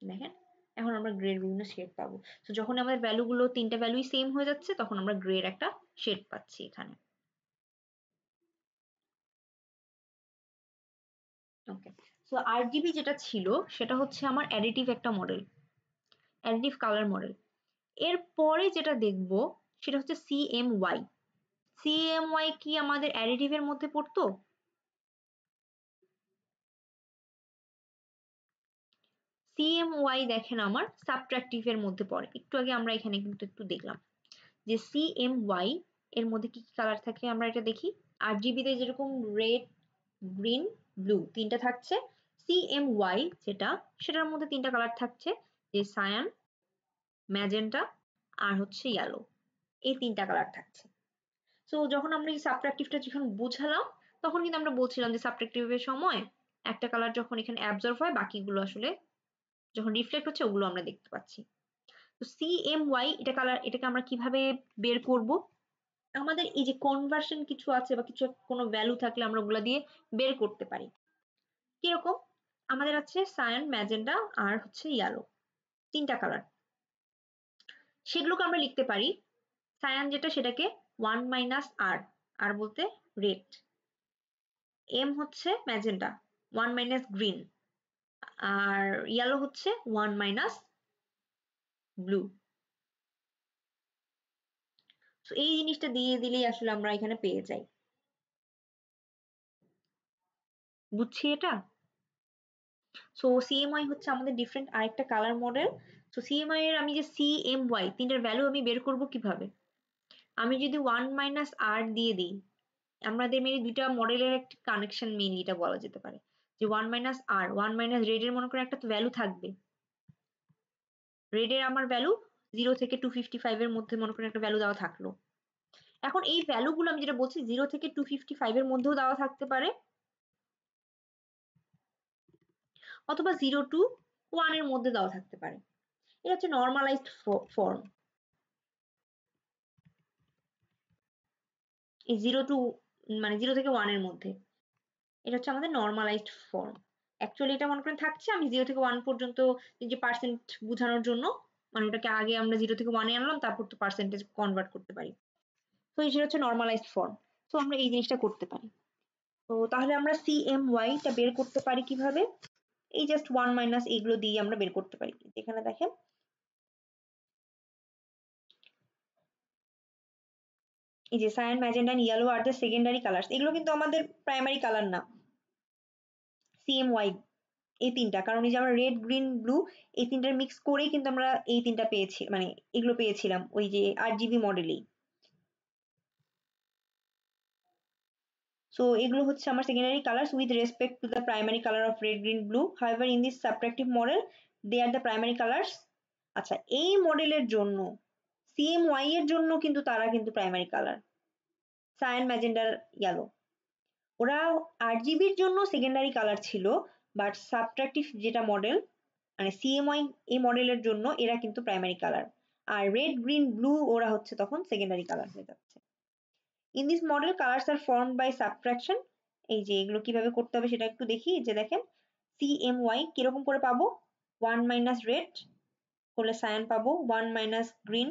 দেখেন এখন আমরা গ্রে এর বিভিন্ন শেড পাবো। তো যখন আমাদের ভ্যালু গুলো তিনটা ভ্যালুই সেম হয়ে যাচ্ছে, তখন আমরা গ্রে এর একটা শেড পাচ্ছি এখানে। ওকে, সো RGB যেটা ছিল সেটা হচ্ছে আমার অ্যাডিটিভ একটা মডেল, অ্যাডিটিভ কালার মডেল। এরপরে যেটা দেখব সেটা হচ্ছে CMY। CMY কি আমাদের অ্যাডিটিভের মধ্যে পড়তো? CMY দেখেন আমার সাবট্রাকটিভের মধ্যে পড়ে। একটু আগে আমরা এখানে কিন্তু একটু দেখলাম যে CMY এর মধ্যে কি কি কালার থাকে, আমরা এটা দেখি। RGB তে যেরকম রেড, গ্রিন, ব্লু তিনটা থাকছে, CMY যেটা সেটার মধ্যে তিনটা কালার থাকছে, যে সায়ান, ম্যাজেন্টা আর হচ্ছে ইয়েলো, এই তিনটা কালার থাকছে। সো যখন আমরা এই সাবট্রাকটিভটা যখন বুঝালাম, তখন কিন্তু আমরা বলছিলাম যে সাবট্রাকটিভের সময় একটা কালার যখন এখানে অ্যাবজর্ব হয়, বাকিগুলো আসলে যখন রিফ্লেক্ট হচ্ছে ওগুলো আমরা দেখতে পাচ্ছি। তো CMY এটা কালার, এটাকে আমরা কিভাবে বের করব? আমাদের এই যে কনভার্সন কিছু আছে বা কিছু কোনো ভ্যালু থাকলে আমরা ওগুলা দিয়ে বের করতে পারি। কিরকম? আমাদের আছে সায়ান, ম্যাজেন্টা আর হচ্ছে ইয়েলো, তিনটা কালার। সেগুলোকে আমরা লিখতে পারি, সায়ান যেটা সেটাকে 1 মাইনাস আর, আর বলতে রেড, এম হচ্ছে ম্যাজেন্টা 1 মাইনাস গ্রিন, আর ইয়েলো হচ্ছে 1 মাইনাস ব্লু। তো এই জিনিসটা দিয়ে দিলেই আসলে আমরা এখানে পেয়ে যাই। বুঝছি এটা? সো সিএমওয়াই হচ্ছে আমাদের ডিফারেন্ট আরেকটা কালার মডেল। সো সিএমওয়াই এর আমি যে সিএমওয়াই তিনটার ভ্যালু আমি বের করব কিভাবে? আমি যদি 1 মাইনাস আর দিয়ে দিই, আমাদের মেনলি দুইটা মডেলের একটা কানেকশন মেনলি এটা বলা যেতে পারে যে 1 মাইনাস আর 1 মাইনাস রেড এর মনে করে একটা তো ভ্যালু থাকবে। রেড এর আমার ভ্যালু 0 থেকে 255 এর মধ্যে মনে করেন একটা ভ্যালু দেওয়া থাকলো। এখন এই ভ্যালুগুলো আমি যেটা বলছি 0 থেকে 255 এর মধ্যেও দেওয়া থাকতে পারে, অথবা 0 টু 1 এর মধ্যে দেওয়া থাকতে পারে। এটা হচ্ছে নর্মালাইজড ফর্ম। এই 0 টু মানে 0 থেকে 1 এর মধ্যে, এটা হচ্ছে আমাদের নর্মালাইজড ফর্ম। অ্যাকচুয়ালি এটা মনে করেন থাকছে আমি 0 থেকে 1 পর্যন্ত যে পার্সেন্ট বোঝানোর জন্য, মানে ওটাকে আগে আমরা 0 থেকে 1 এ আনলাম, তারপর তো পার্সেন্টেজ কনভার্ট করতে পারি। তো এটা হচ্ছে নর্মালাইজড ফর্ম। তো আমরা এই জিনিসটা করতে পারি। তো তাহলে আমরা সিএমওয়াই টা বের করতে পারি কিভাবে? এই জাস্ট 1 মাইনাস এগুলো দিয়ে আমরা বের করতে পারি। এখানে দেখেন এই যে cyan, magenta and yellow are the secondary colours. এগুলো কিন্তু আমাদের প্রাইমারি কালার না সিএমওয়াই এই তিনটা, কারণ এই যে আমরা রেড, গ্রিন, ব্লু এই তিনটার মিক্স করেই কিন্তু আমরা এই তিনটা পেয়েছি, মানে এগুলো পেয়েছিলাম ওই যে আরজিবি মডেলেই। So এগুলো হচ্ছে আমার secondary colors with respect to the primary color of red, green, blue. However, in this subtractive model, they are the primary colors. আচ্ছা, এই মডেলের জন্য CMY এর জন্য কিন্তু তারা কিন্তু প্রাইমারি কালার, সায়ান, ম্যাজেন্ডার, ইয়েলো। ওরা আরজিবির জন্য সেকেন্ডারি কালার ছিল, বাট সাবট্রাকটিভ যেটা মডেল মানে সিএমওয়াই এই মডেলের জন্য এরা কিন্তু প্রাইমারি কালার, আর রেড, গ্রিন, ব্লু ওরা হচ্ছে তখন সেকেন্ডারি কালার হয়ে যাচ্ছে। In this model colors are formed by subtraction. এই যে এগুলো কিভাবে করতে হবে সেটা একটু দেখি। যে দেখেন CMY কিরকম করে পাবো? 1 মাইনাস রেড করলে সায়ান পাবো, 1 মাইনাস গ্রিন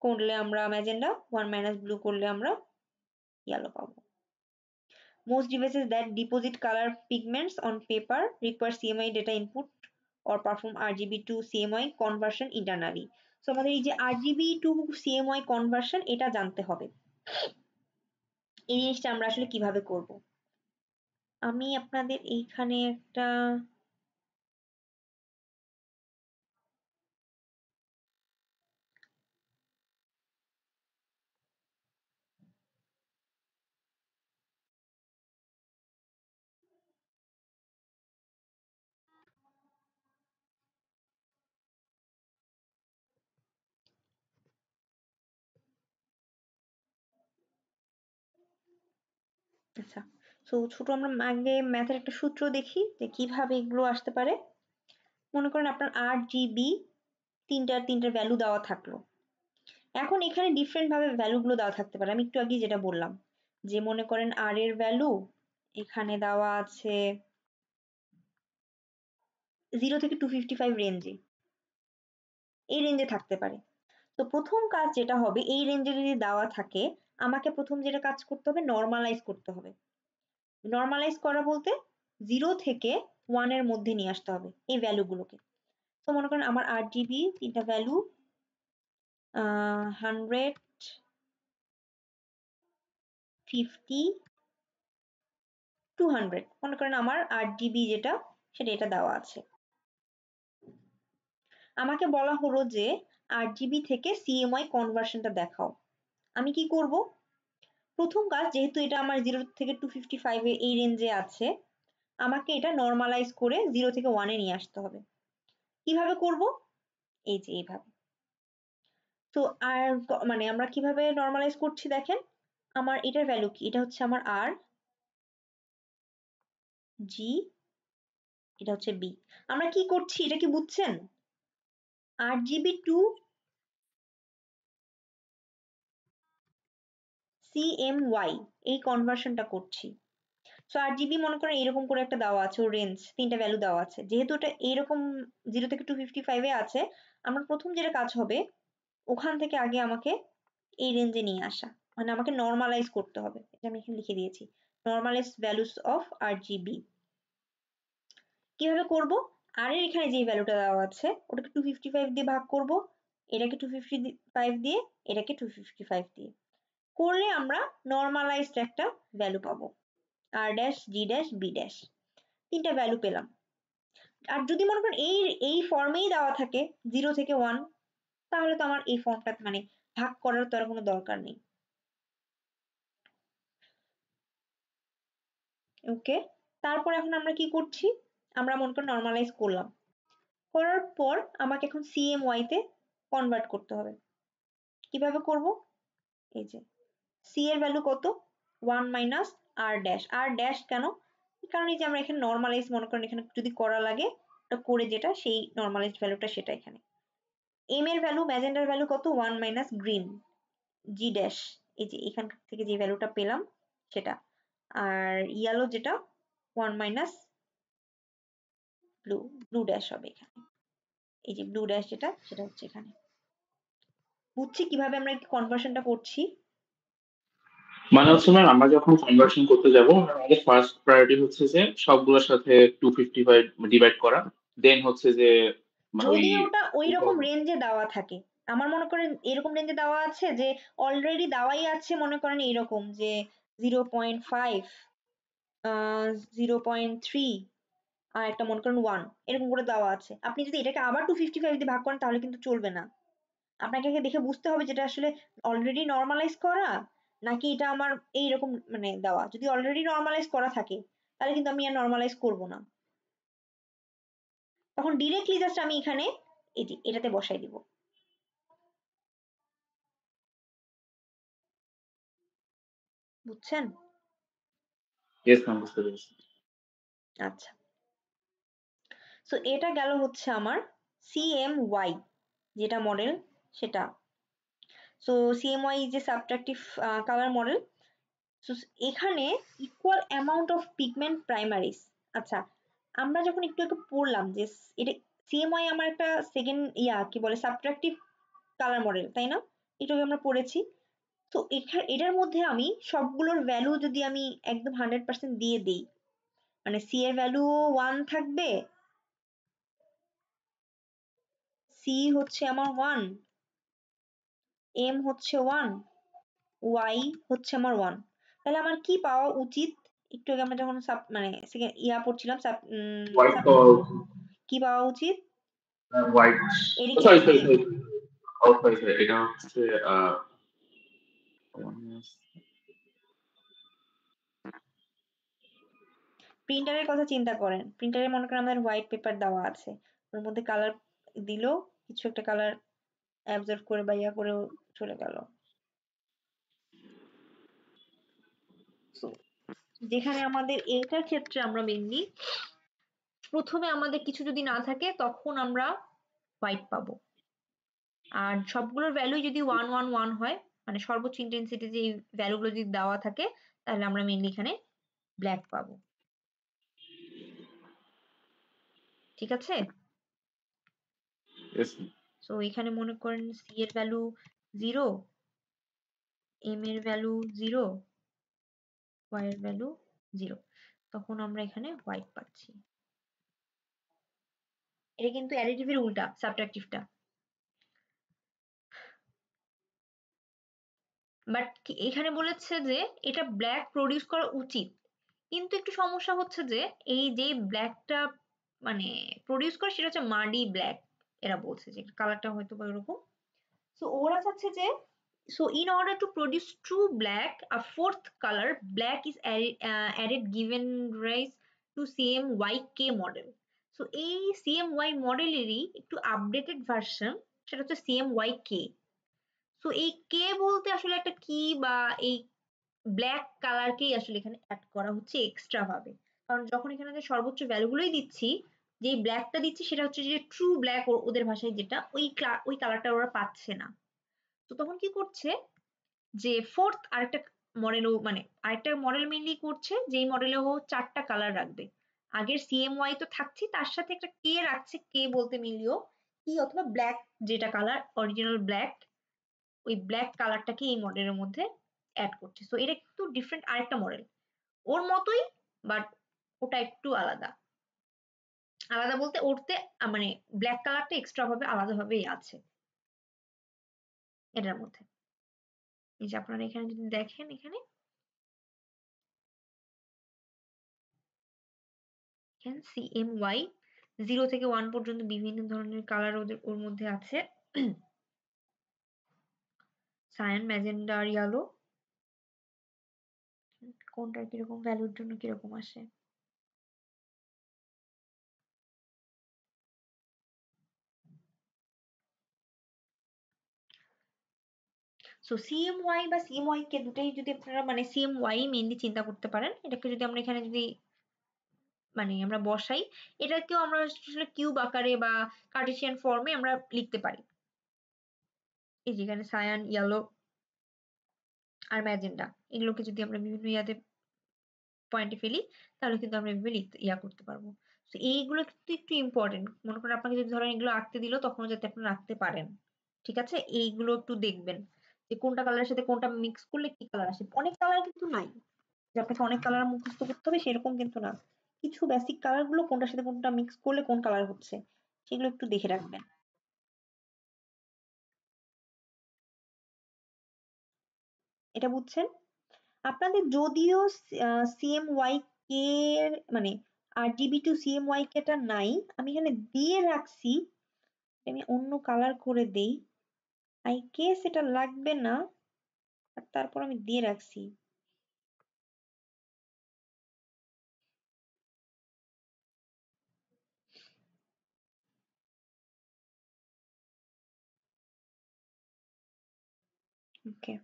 করলে আমরা ম্যাজেন্ডা, 1 মাইনাস ব্লু করলে আমরা ইয়েলো পাবো। Most devices that deposit color pigments on paper require CMY data input or perform RGB to CMY conversion internally. So আমাদের এই যে RGB to CMY conversion এটা জানতে হবে। এই জিনিসটা আমরা আসলে কিভাবে করব? আমি আপনাদের এইখানে একটা আচ্ছা, তো ছোট আমরা আগে ম্যাথের একটা সূত্র দেখি যে কিভাবে এগুলো আসতে পারে। মনে করেন আপনার 8 GB তিনটার ভ্যালু দেওয়া থাকলো। এখন এখানে ডিফারেন্ট ভাবে ভ্যালু গুলো দেওয়া থাকতে পারে। আমি একটু আগে যেটা বললাম যে মনে করেন আর এর ভ্যালু এখানে দেওয়া আছে 0 থেকে 255 রেঞ্জে, এই রেঞ্জে থাকতে পারে। তো প্রথম কাজ যেটা হবে, এই রেঞ্জে যদি দেওয়া থাকে আমাকে প্রথম যেটা কাজ করতে হবে নর্মালাইজ করতে হবে। নর্মালাইজ করা বলতে 0 থেকে 1 এর মধ্যে নিয়ে আসতে হবে এই ভ্যালুগুলোকে। তো মনে করেন আমার 8 GB তিনটা ভ্যালু 100, 50, 200 মনে করেন আমার 8 GB যেটা সেটা এটা দেওয়া আছে। আমাকে বলা হলো যে 8 GB থেকে CMY কনভার্সনটা দেখাও। আমি কি করব? প্রথম কাজ, যেহেতু এটা আমার 0 থেকে 255 এই রেঞ্জে আছে, আমাকে এটা নর্মালাইজ করে 0 থেকে 1 এ নিয়ে আসতে হবে। কিভাবে করব? এই যে এইভাবে। তো আর মানে আমরা কিভাবে নর্মালাইজ করছি দেখেন, আমার এটার ভ্যালু কি? এটা হচ্ছে আমার আর, জি, এটা হচ্ছে বি। আমরা কি করছি এটা কি বুঝছেন? 8 GB টু CMY এই কনভার্সনটা করছি। সো 8 GB মনে করেন এরকম করে একটা দেওয়া আছে, ওর রেঞ্জ তিনটা ভ্যালু দেওয়া আছে। যেহেতু এটা এইরকম 0 থেকে 255 এ আছে, আমার প্রথম যেটা কাজ হবে ওখান থেকে আগে আমাকে এই রেঞ্জে নিয়ে আসা, মানে আমাকে নর্মালাইজ করতে হবে। এটা আমি এখানে লিখে দিয়েছি, নর্মালাইজ ভ্যালুস অফ RGB। কিভাবে করব? আর এর এখানে যে ভ্যালুটা দেওয়া আছে ওটাকে 255 দিয়ে ভাগ করব, এটাকে 255 দিয়ে, এটাকে 255 দিয়ে করলে আমরা নর্মালাইজড একটা ভ্যালু পাবো, আর ড্যাশ, জি ড্যাশ, বি ড্যাশ, তিনটা ভ্যালু পেলাম। আর যদি মনে করেন এই ফর্মেই দেওয়া থাকে 0 থেকে 1, তাহলে তো আমার এই ফর্মটা মানে ভাগ করার তো আর কোনো দরকার নেই। ওকে, তারপর এখন আমরা কি করছি, আমরা মনে করেন নর্মালাইজ করলাম, করার পর আমাকে এখন CMY তে কনভার্ট করতে হবে। কিভাবে করব, এই যে c এর ভ্যালু কত, 1 minus r dash. r dash কেন, কারণ এই যে আমরা এখানে নর্মালাইজ মনে করেন এখানে যদি করা লাগে ওটা করে, যেটা সেই নর্মালাইজড ভ্যালুটা সেটা এখানে। m এর ভ্যালু, ম্যাজেন্ডার ভ্যালু কত, 1 মাইনাস গ্রিন g ড্যাশ, এই যে এখান থেকে যে ভ্যালুটা পেলাম সেটা। আর ইয়েলো যেটা 1 মাইনাস ব্লু, ব্লু ড্যাশ হবে এখানে, এই যে ব্লু ড্যাশ যেটা সেটা হচ্ছে এখানে। বুঝছি কিভাবে আমরা কনভার্সনটা করছি। মানে হচ্ছে ম্যাম আমরা যখন কনভার্সন করতে যাব আমাদের ফার্স্ট প্রায়োরিটি হচ্ছে যে সবগুলোর সাথে 255 ডিভাইড করা, দেন হচ্ছে যে ওই যদি ওটা ওই রকম রেঞ্জে দেওয়া থাকে, আমার মনে করেন এরকম রেঞ্জে দেওয়া আছে যে অলরেডি দেওয়াই আছে, মনে করেন এইরকম যে 0.5, 0.3, আর একটা মনে করেন 1, এরকম করে দেওয়া আছে। আপনি যদি এটাকে আবার 255 দিয়ে ভাগ করেন তাহলে কিন্তু চলবে না। আপনাকে আগে দেখে বুঝতে হবে যেটা আসলে অলরেডি নর্মালাইজ করা নাকি এটা আমার এইরকম মানে দেওয়া। যদি অলরেডি নর্মালাইজ করা থাকে তাহলে কিন্তু আমি আর নর্মালাইজ করব না, তখন ডিরেক্টলি জাস্ট আমি এখানে এটাতে বসাই দিব। বুঝছেন? ইয়েস ম্যাম, বুঝতে পেরেছি। আচ্ছা, সো এটা গেল হচ্ছে আমার CMY যেটা মডেল সেটা। So CMY is a subtractive colour model. So এখানে equal amount of pigment primaries. আচ্ছা, আমরা যখন একটু একটু পড়লাম যে এটা CMY আমার একটা সেকেন্ড কি বলে সাবট্রাকটিভ কালার মডেল, তাই না? একটু আগে আমরা পড়েছি। তো এটার মধ্যে আমি সবগুলোর ভ্যালু যদি আমি একদম 100% দিয়ে দিই, মানে C এর ভ্যালু 1 থাকবে, C হচ্ছে আমার 1, M হচ্ছে 1, Y হচ্ছে আমার 1, তাহলে আমার কি পাওয়া উচিত? একটু আগে আমরা যখন মানে পড়ছিলাম হোয়াইট কি পাওয়া উচিত? হোয়াইট, এদিকে সরি আসেন। সরি সরি, এটা হচ্ছে প্রিন্টারের কথা চিন্তা করেন, প্রিন্টারে মনে করেন আমাদের হোয়াইট পেপার দেওয়া আছে, ওর মধ্যে কালার দিলো, কিছু একটা কালার অ্যাবজর্ব করে বা ইয়া করেও চলে গেল। So, যেখানে আমাদের এইটার ক্ষেত্রে আমরা মেনলি প্রথমে আমাদের কিছু যদি না থাকে তখন আমরা হোয়াইট পাবো, আর সবগুলোর ভ্যালু যদি 111 হয়, মানে সর্বোচ্চ ইন্টেন্সিটি যে ভ্যালুগুলো যদি দেওয়া থাকে, তাহলে আমরা মেনলি এখানে ব্ল্যাক পাবো। ঠিক আছে? সো এখানে মনে করেন C এর ভ্যালু 0, M এর ভ্যালু 0, Y এর ভ্যালু 0, তখন আমরা এখানে হোয়াইট পাচ্ছি। এটা কিন্তু অ্যাডিটিভের উল্টা, সাবট্রাকটিভটা। বাট এখানে বলেছে যে এটা ব্ল্যাক প্রডিউস করা উচিত, কিন্তু একটু সমস্যা হচ্ছে যে এই যে ব্ল্যাকটা মানে প্রডিউস করে সেটা হচ্ছে মাডি ব্ল্যাক, এরা বলছে যে কালারটা হয়তো বা এরকম। সো ওরা চাচ্ছে যে so in order to produce true black, a fourth color black is added given rise to CMYK model. So এই CMY মডেলেরই একটু আপডেটেড ভার্সন, সেটা হচ্ছে CMYK। সো এই কে বলতে আসলে একটা কি বা এই ব্ল্যাক কালারকেই আসলে এখানে অ্যাড করা হচ্ছে এক্সট্রা ভাবে, কারণ যখন এখানে যে সর্বোচ্চ ভ্যালুগুলোই দিচ্ছি, যে ব্ল্যাকটা দিচ্ছি সেটা হচ্ছে যে ট্রু ব্ল্যাক, ওদের ভাষায় যেটা ওই কালারটা ওরা পাচ্ছে না। তো তখন কি করছে যে ফোর্থ আরেকটা মডেলও মানে আরেকটা মডেল মেনলি করছে, যেই মডেলে ও 4টা কালার রাখবে। আগের CMY তো থাকছে, তার সাথে একটা কে রাখছে, কে বলতে মিলিও কি অথবা ব্ল্যাক, যেটা কালার অরিজিনাল ব্ল্যাক, ওই ব্ল্যাক কালারটাকে এই মডেলের মধ্যে অ্যাড করছে। সো এটা একটু ডিফারেন্ট আরেকটা মডেল, ওর মতোই বাট ওটা একটু আলাদা। আলাদা বলতে ওরতে মানে ব্ল্যাক কালারটা এক্সট্রা ভাবে আলাদাভাবেই আছে এটার মধ্যে। এই যে আপনারা এখানে যদি দেখেন, এখানে CMY 0 থেকে 1 পর্যন্ত বিভিন্ন ধরনের কালার ওর মধ্যে আছে। সায়ান, ম্যাজেন্ডা আর ইয়েলো। কোনটার কিরকম ভ্যালুর জন্য কিরকম আসে। সো CMY বা CMY কে দুটোই যদি আপনারা মানে CMY মেইনলি চিন্তা করতে পারেন। এটাকে যদি আমরা এখানে যদি মানে আমরা বসাই, এটাকেও আমরা আসলে কিউব আকারে বা কার্টেসিয়ান ফর্মে আমরা লিখতে পারি। এই যেখানে সায়ান, ইয়েলো আর ম্যাজেন্ডা এগুলোকে যদি আমরা বিভিন্ন ইয়াতে পয়েন্টে ফেলি তাহলে কিন্তু আমরা এভাবে করতে পারবো। তো এইগুলো কিন্তু একটু ইম্পর্টেন্ট। মনে করেন আপনাকে যদি ধরেন এগুলো আঁকতে দিল তখন যাতে আপনি আঁকতে পারেন। ঠিক আছে, এইগুলো একটু দেখবেন যে কোনটা কালারের সাথে কোনটা মিক্স করলে কি কালার আসে। অনেক কালার কিন্তু নাই যে আপনাকে অনেক কালার মুখস্থ করতে হবে সেরকম কিন্তু না। কিছু বেসিক কালার গুলো কোনটার সাথে কোনটা মিক্স করলে কোন কালার হচ্ছে সেগুলো একটু দেখে রাখবেন। এটা বুঝছেন? আপনাদের যদিও CMY কে মানে RGB2 CMY টা নাই, আমি এখানে দিয়ে রাখছি। আমি অন্য কালার করে দেই। আই গেস এটা লাগবে না, আর তারপর আমি দিয়ে রাখছি। ওকে,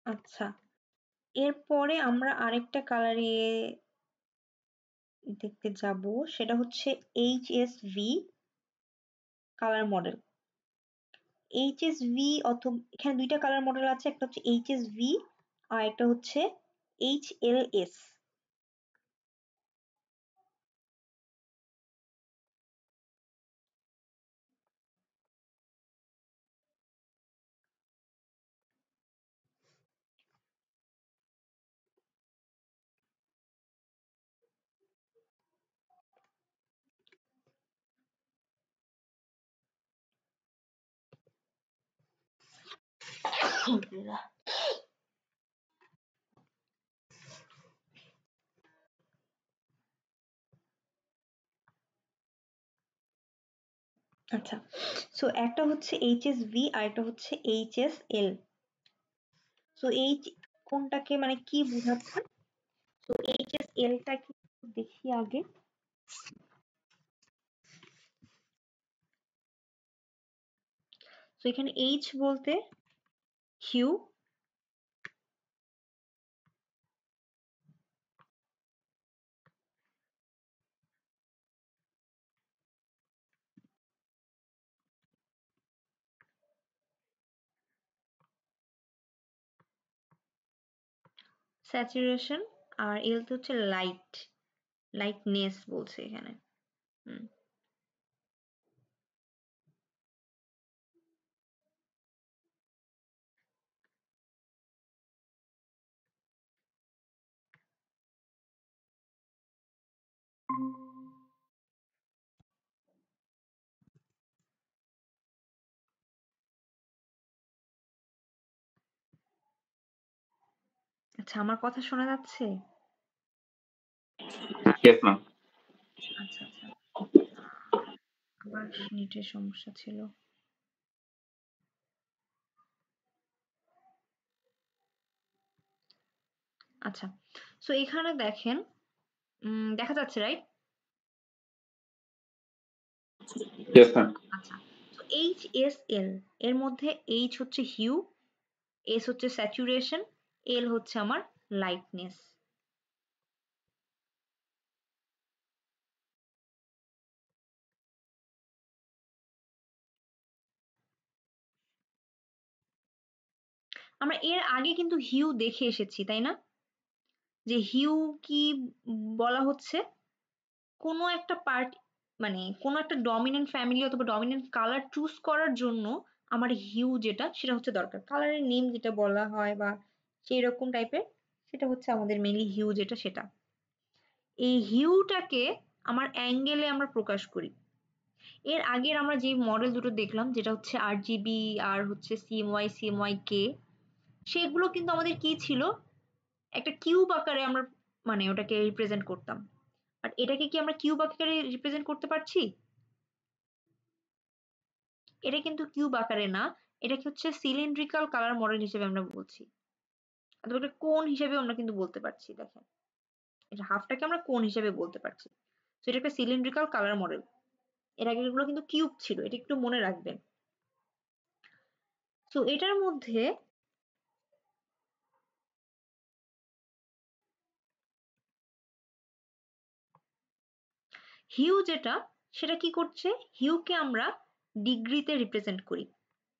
আচ্ছা। এরপরে আমরা আরেকটা কালারে দেখতে যাব, সেটা হচ্ছে HSV কালার মডেল। HSV অথবা এখানে দুইটা কালার মডেল আছে, একটা হচ্ছে HSV আর একটা হচ্ছে HLS। আচ্ছা, সো একটা হচ্ছে HSV আর একটা হচ্ছে HSL। সো কোনটাকে মানে কি বোঝাচ্ছে? তো HSL টা কি দেখি আগে। তো এখানে H বলতে হিউ, স্যাচুরেশন, আর এল তো হচ্ছে লাইট, লাইটনেস বলছে এখানে। আচ্ছা, আমার কথা শোনা যাচ্ছে? Yes, ma'am. আচ্ছা আচ্ছা, আমার নেটের সমস্যা ছিল। আচ্ছা, সো এখানে দেখেন দেখা যাচ্ছে রাইট? Yes, ma'am. আচ্ছা, তো HSL এর মধ্যে H হচ্ছে হিউ, S হচ্ছে স্যাচুরেশন, L হচ্ছে আমার লাইটনেস। আমরা এর আগে কিন্তু হিউ দেখে এসেছি তাই না? যে হিউ কি বলা হচ্ছে? কোনো একটা পার্ট মানে কোনো একটা ডমিনেন্ট ফ্যামিলি অথবা ডমিনেন্ট কালার চুজ করার জন্য আমার হিউ যেটা সেটা হচ্ছে দরকার। কালারের নেম যেটা বলা হয় বা সেই রকম টাইপের, সেটা হচ্ছে আমাদের মেইনলি হিউ যেটা সেটা। এই হিউটাকে আমার অ্যাঙ্গেলে আমরা প্রকাশ করি। এর আগের আমরা যে মডেল দুটো দেখলাম, যেটা হচ্ছে RGB আর হচ্ছে CMYK, সেগুলো কিন্তু আমাদের কি ছিল, একটা কিউব আকারে আমরা মানে ওটাকে রিপ্রেজেন্ট করতাম। আর এটাকে কি আমরা কিউব আকারে রিপ্রেজেন্ট করতে পারছি? এটা কিন্তু কিউব আকারে না, এটাকে হচ্ছে সিলিন্ড্রিক্যাল কালার মডেল হিসেবে আমরা বলছি, অথবা একটা কোণ হিসেবে আমরা কিন্তু বলতে পারছি। দেখেন, এটা হাফটাকে আমরা কোণ হিসেবে বলতে পারছি। তো এটা একটা সিলিন্ড্রিক্যাল কালার মডেল। এর আগে এগুলো কিন্তু কিউব ছিল, এটা একটু মনে রাখবেন। তো এটার মধ্যে হিউ যেটা, সেটা কি করছে, হিউকে আমরা ডিগ্রিতে রিপ্রেজেন্ট করি।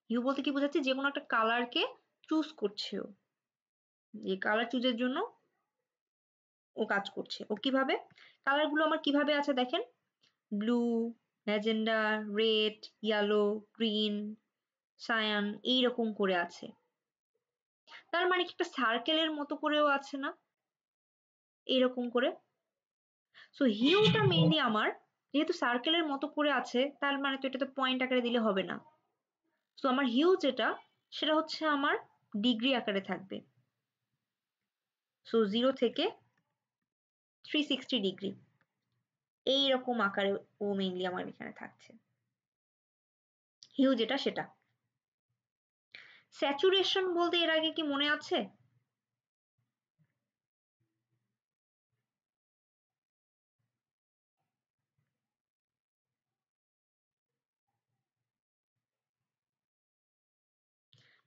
হিউ বলতে কি বোঝাচ্ছে, যে কোনো একটা কালারকে চুজ করছে ও, যে কালার চুজের জন্য ও কাজ করছে। ও কিভাবে, কালারগুলো আমার কিভাবে আছে দেখেন, blue, magenta, red, yellow, green, cyan, এইরকম করে আছে। তার মানে কি একটা সার্কেলের মতো করেও আছে না, এইরকম করে। সো হিউটা মেইনলি আমার, যেহেতু সার্কেলের মতো করে আছে, তার মানে তো এটা তো পয়েন্ট আকারে দিলে হবে না। সো আমার হিউ যেটা, সেটা হচ্ছে আমার ডিগ্রি আকারে থাকবে। সো 0 থেকে 360 ডিগ্রি, এইরকম আকারে ও মেইনলি আমার এখানে থাকছে, হিউ যেটা সেটা। স্যাচুরেশন বলতে এর আগে কি মনে আছে?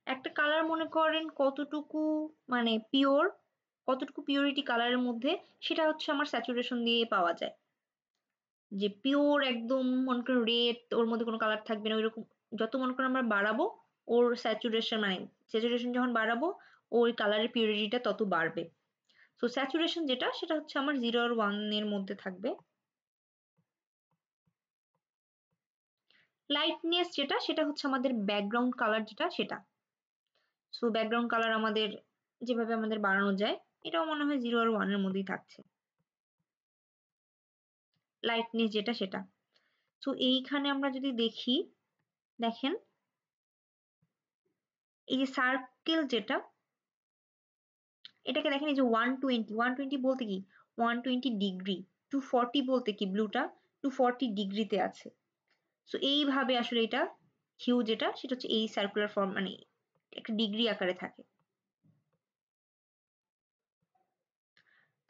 একটা কালার মনে করেন কতটুকু মানে পিওর, কতটুকু পিওরিটি কালারের মধ্যে, সেটা হচ্ছে আমার স্যাচুরেশন দিয়ে পাওয়া যায়। যে পিওর একদম মনে করেন রেড, ওর মধ্যে কোনো কালার থাকবে না, ওইরকম যত মনে করেন আমরা বাড়াবো ওর স্যাচুরেশন, মানে স্যাচুরেশন যখন বাড়াবো ওই কালারের পিউরিটিটা তত বাড়বে। তো স্যাচুরেশন যেটা, সেটা হচ্ছে আমার 0 আর 1 এর মধ্যে থাকবে। লাইটনেস যেটা, সেটা হচ্ছে আমাদের ব্যাকগ্রাউন্ড কালার যেটা সেটা। সো ব্যাকগ্রাউন্ড কালার আমাদের যেভাবে আমাদের বাড়ানো যায়, এটাও মনে হয় 0 আর 1 এর মধ্যেই থাকছে, লাইটনেস যেটা সেটা। তো এইখানে আমরা যদি দেখি, দেখেন এই যে সার্কেল যেটা, এটাকে দেখেন এই যে 120 বলতে কি 120 ডিগ্রি, 240 বলতে কি ব্লুটা 240 ডিগ্রিতে আছে। সো এইভাবে আসলে এটা হিউ যেটা, সেটা হচ্ছে এই সার্কুলার ফর্ম, মানে একটা ডিগ্রি আকারে থাকে।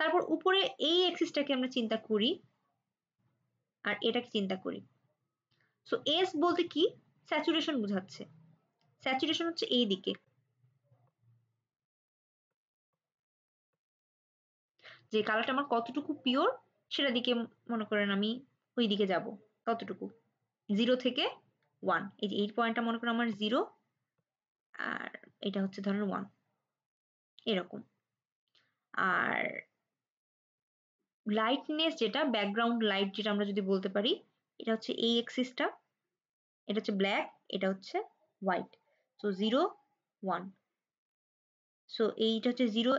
তারপর উপরে এই এক্সিসটাকে আমরা চিন্তা করি, আর এটাকে চিন্তা করি। সো এস বলতে কি, স্যাচুরেশন বোঝাচ্ছে। স্যাচুরেশন হচ্ছে এই দিকে, যে কালারটা আমার কতটুকু পিওর সেটা দিকে মনে করেন আমি ওই দিকে যাব, কতটুকু 0 থেকে 1, এই যে এই পয়েন্টটা মনে করেন আমার 0, আর এটা হচ্ছে ধরেন 1, এরকম। আর লাইটনেস যেটা, ব্যাকগ্রাউন্ড লাইট যেটা আমরা যদি বলতে পারি, এটা হচ্ছে এই এক্সিসটা, এটা হচ্ছে ব্ল্যাক, এটা হচ্ছে হোয়াইট। সো 0 1, সো এইটা হচ্ছে 0,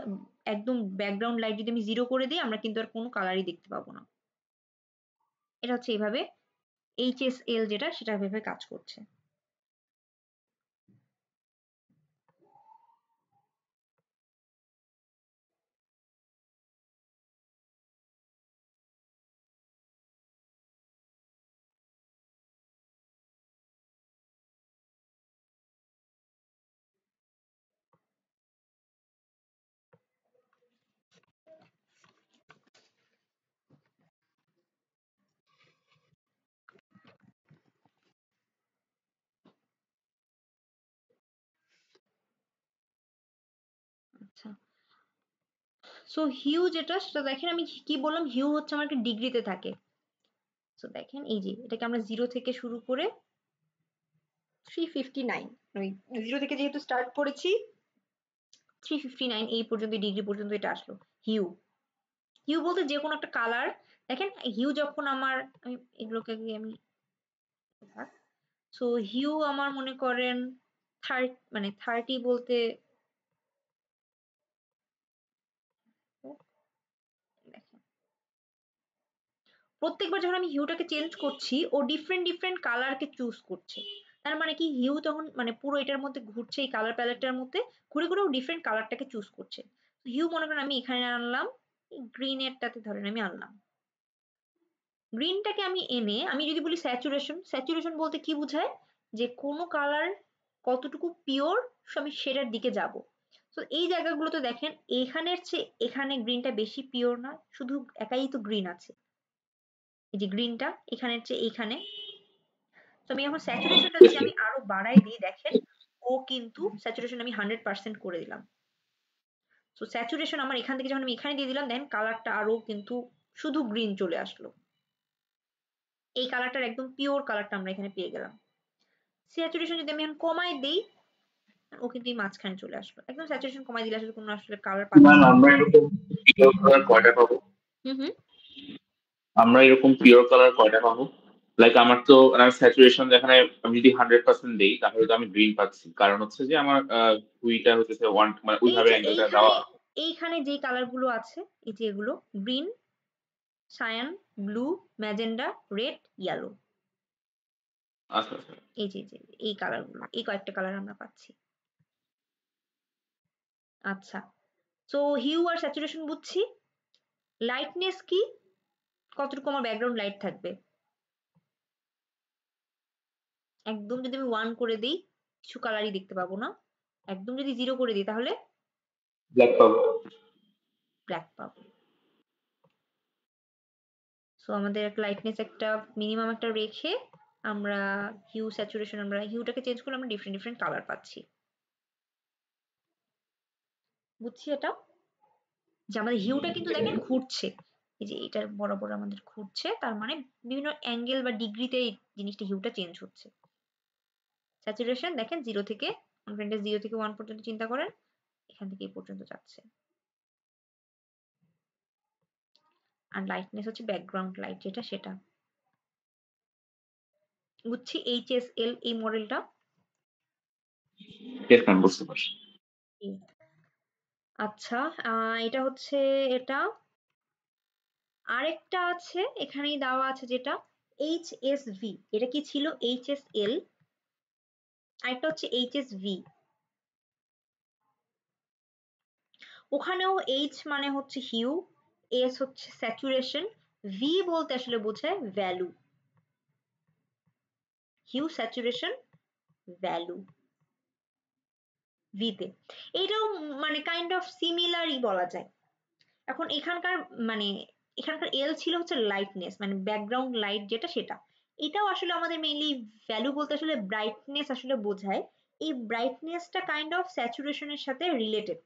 একদম ব্যাকগ্রাউন্ড লাইট যদি আমি 0 করে দিই, আমরা কিন্তু আর কোনো কালারই দেখতে পাবো না। এটা হচ্ছে এইভাবে HSL যেটা, সেটা এভাবে কাজ করছে। আচ্ছা, সো হিউ যেটা, সেটা দেখেন আমি কি বললাম, হিউ হচ্ছে আমার একটা ডিগ্রিতে থাকে। সো দেখেন এই যে এটাকে আমরা 0 থেকে শুরু করে 359, আমি 0 থেকে যেহেতু স্টার্ট করেছি, 359 এই পর্যন্ত ডিগ্রি পর্যন্ত এটা আসলো হিউ। হিউ বলতে যে কোনো একটা কালার। দেখেন হিউ যখন আমার, আমি এগুলোকে আমি, সো হিউ আমার মনে করেন 30, মানে 30 বলতে দেখেন প্রত্যেকবার যখন আমি হিউটাকে চেঞ্জ করছি ও ডিফারেন্ট কালারকে চুজ করছে। তার মানে কি হিউ তখন মানে পুরো এটার মধ্যে ঘুরছে, এই কালার প্যালেটটার মধ্যে ঘুরে ঘুরে ও ডিফারেন্ট কালারটাকে চুজ করছে। হিউ মনে করেন আমি এখানে আনলাম, গ্রিনেরটাতে ধরেন আমি আনলাম, গ্রিনটাকে আমি এনে আমি যদি বলি স্যাচুরেশন, স্যাচুরেশন বলতে কি বোঝায় যে কোনো কালার কতটুকু পিওর আমি সেটার দিকে যাব। তো এই জায়গাগুলোতে দেখেন এখানের চেয়ে এখানে গ্রিনটা বেশি পিওর না, শুধু একাই তো গ্রিন আছে, এই যে গ্রিনটা এখানের চেয়ে এইখানে। তো আমি এখন স্যাচুরেশনটা যদি আমি আরো বাড়াই দিই, দেখেন ও কিন্তু স্যাচুরেশন আমি 100% করে দিলাম। তো স্যাচুরেশন আমার এখান থেকে যখন আমি এখানে দিয়ে দিলাম, দেন কালারটা আরো কিন্তু শুধু গ্রিন চলে আসলো, এই কালারটার একদম পিওর কালারটা আমরা এখানে পেয়ে গেলাম। স্যাচুরেশন যদি আমি এখন কমাই দেই, ও কিন্তু এই মাঝখানে চলে আসলো। একদম স্যাচুরেশন কমাই দিলে আসলে কোনো আসলে কালার পাচ্ছি না। আমরা এরকম পিওর কালার কয়টা পাবো? আমরা এরকম পিওর কালার কয়টা পাবো? লাইক আমার তো স্যাচুরেশন এখানে আমি যদি 100% দেই তাহলে তো আমি গ্রিন পাচ্ছি, কারণ হচ্ছে যে আমার হুইটা হচ্ছে ওয়ান মানে এই ওইভাবে যে অ্যাঙ্গেলটা এইখানে দেওয়া। এইখানে যে কালার গুলো আছে, এই যে এগুলো green, cyan, blue, magenta, red, yellow, আচ্ছা আচ্ছা। এই যে এই কালার গুলো, এই কয়েকটা কালার আমরা পাচ্ছি। আচ্ছা, তো হিউ আর স্যাচুরেশন বুঝছি। লাইটনেস কি, কতটুকু আমার ব্যাকগ্রাউন্ড লাইট থাকবে। একদম যদি আমি 1 করে দিই কিছু কালারই দেখতে পাবো না, একদম যদি 0 করে দিই তাহলে ব্ল্যাক পাবো। ব্ল্যাক পাবো। সো আমাদের লাইটনেস একটা মিনিমাম একটা রেখে আমরা হিউ স্যাচুরেশন, আমরা হিউটাকে চেঞ্জ করলে আমরা ডিফারেন্ট কালার পাচ্ছি। বুঝছি এটা, যে আমাদের হিউটা কিন্তু দেখেন ঘুরছে, এই যে এটার বরাবর আমাদের ঘুরছে, তার মানে বিভিন্ন অ্যাঙ্গেল বা ডিগ্রিতে এই জিনিসটা হিউটা চেঞ্জ হচ্ছে। স্যাচুরেশন দেখেন 0 থেকে 0 থেকে 1 পর্যন্ত চিন্তা করেন, এখান থেকে এই পর্যন্ত যাচ্ছে। আর লাইটনেস হচ্ছে ব্যাকগ্রাউন্ড লাইট যেটা, সেটা বুঝছি। HSL এই মডেলটা। ইয়েস ম্যাম, বুঝতে পারছি। আচ্ছা, এটা হচ্ছে এটা। আরেকটা আছে এখানেই দেওয়া আছে যেটা HSV, এটা কি ছিল HSL, আরেকটা হচ্ছে HSV। ওখানেও H মানে হচ্ছে হিউ, S হচ্ছে স্যাচুরেশন, V বলতে আসলে বোঝায় ভ্যালু, হিউ স্যাচুরেশন ভ্যালু ভিতে। এটাও মানে কাইন্ড অফ সিমিলারই বলা যায়। এখন এখানকার মানে এখানকার এল ছিল হচ্ছে লাইটনেস, মানে ব্যাকগ্রাউন্ড লাইট যেটা সেটা। এটাও আসলে আমাদের মেইনলি ভ্যালু বলতে আসলে ব্রাইটনেস আসলে বোঝায়। এই ব্রাইটনেসটা কাইন্ড অফ স্যাচুরেশনের সাথে রিলেটেড,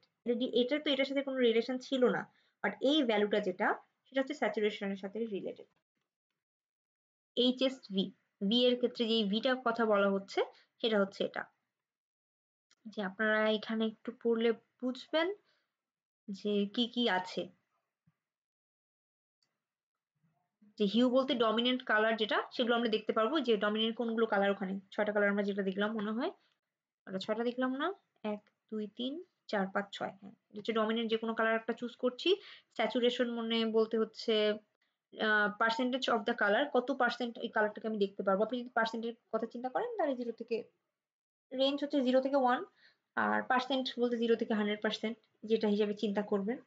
এটা তো এটার সাথে কোনো রিলেশন ছিল না, বাট এই ভ্যালুটা যেটা সেটা হচ্ছে স্যাচুরেশনের সাথে রিলেটেড। HSV, ভি এর ক্ষেত্রে যে ভিটার কথা বলা হচ্ছে সেটা হচ্ছে এটা, যে আপনারা এখানে একটু পড়লে বুঝবেন যে কি কি আছে। যে হিউ বলতে ডমিনেন্ট কালার যেটা, সেগুলো আমরা দেখতে পারবো যে ডমিনেন্ট কোনগুলো কালার, ওখানে 6টা কালার আমরা যেটা দেখলাম মনে হয়, আমরা 6টা দেখলাম না, 1 2 3 4 5 6, হ্যাঁ এটা হচ্ছে ডমিনেন্ট যে কোনো কালার একটা চুজ করছি। স্যাচুরেশন মনে বলতে হচ্ছে পার্সেন্টেজ অফ দ্য কালার, কত পার্সেন্ট এই কালারটাকে আমি দেখতে পারবো। আপনি যদি পার্সেন্টের কথা চিন্তা করেন তাহলে 0 থেকে রেঞ্জ হচ্ছে 0 থেকে 1, আর পার্সেন্ট বলতে 0 থেকে 100%, যেটা হিসাবে চিন্তা করবেন।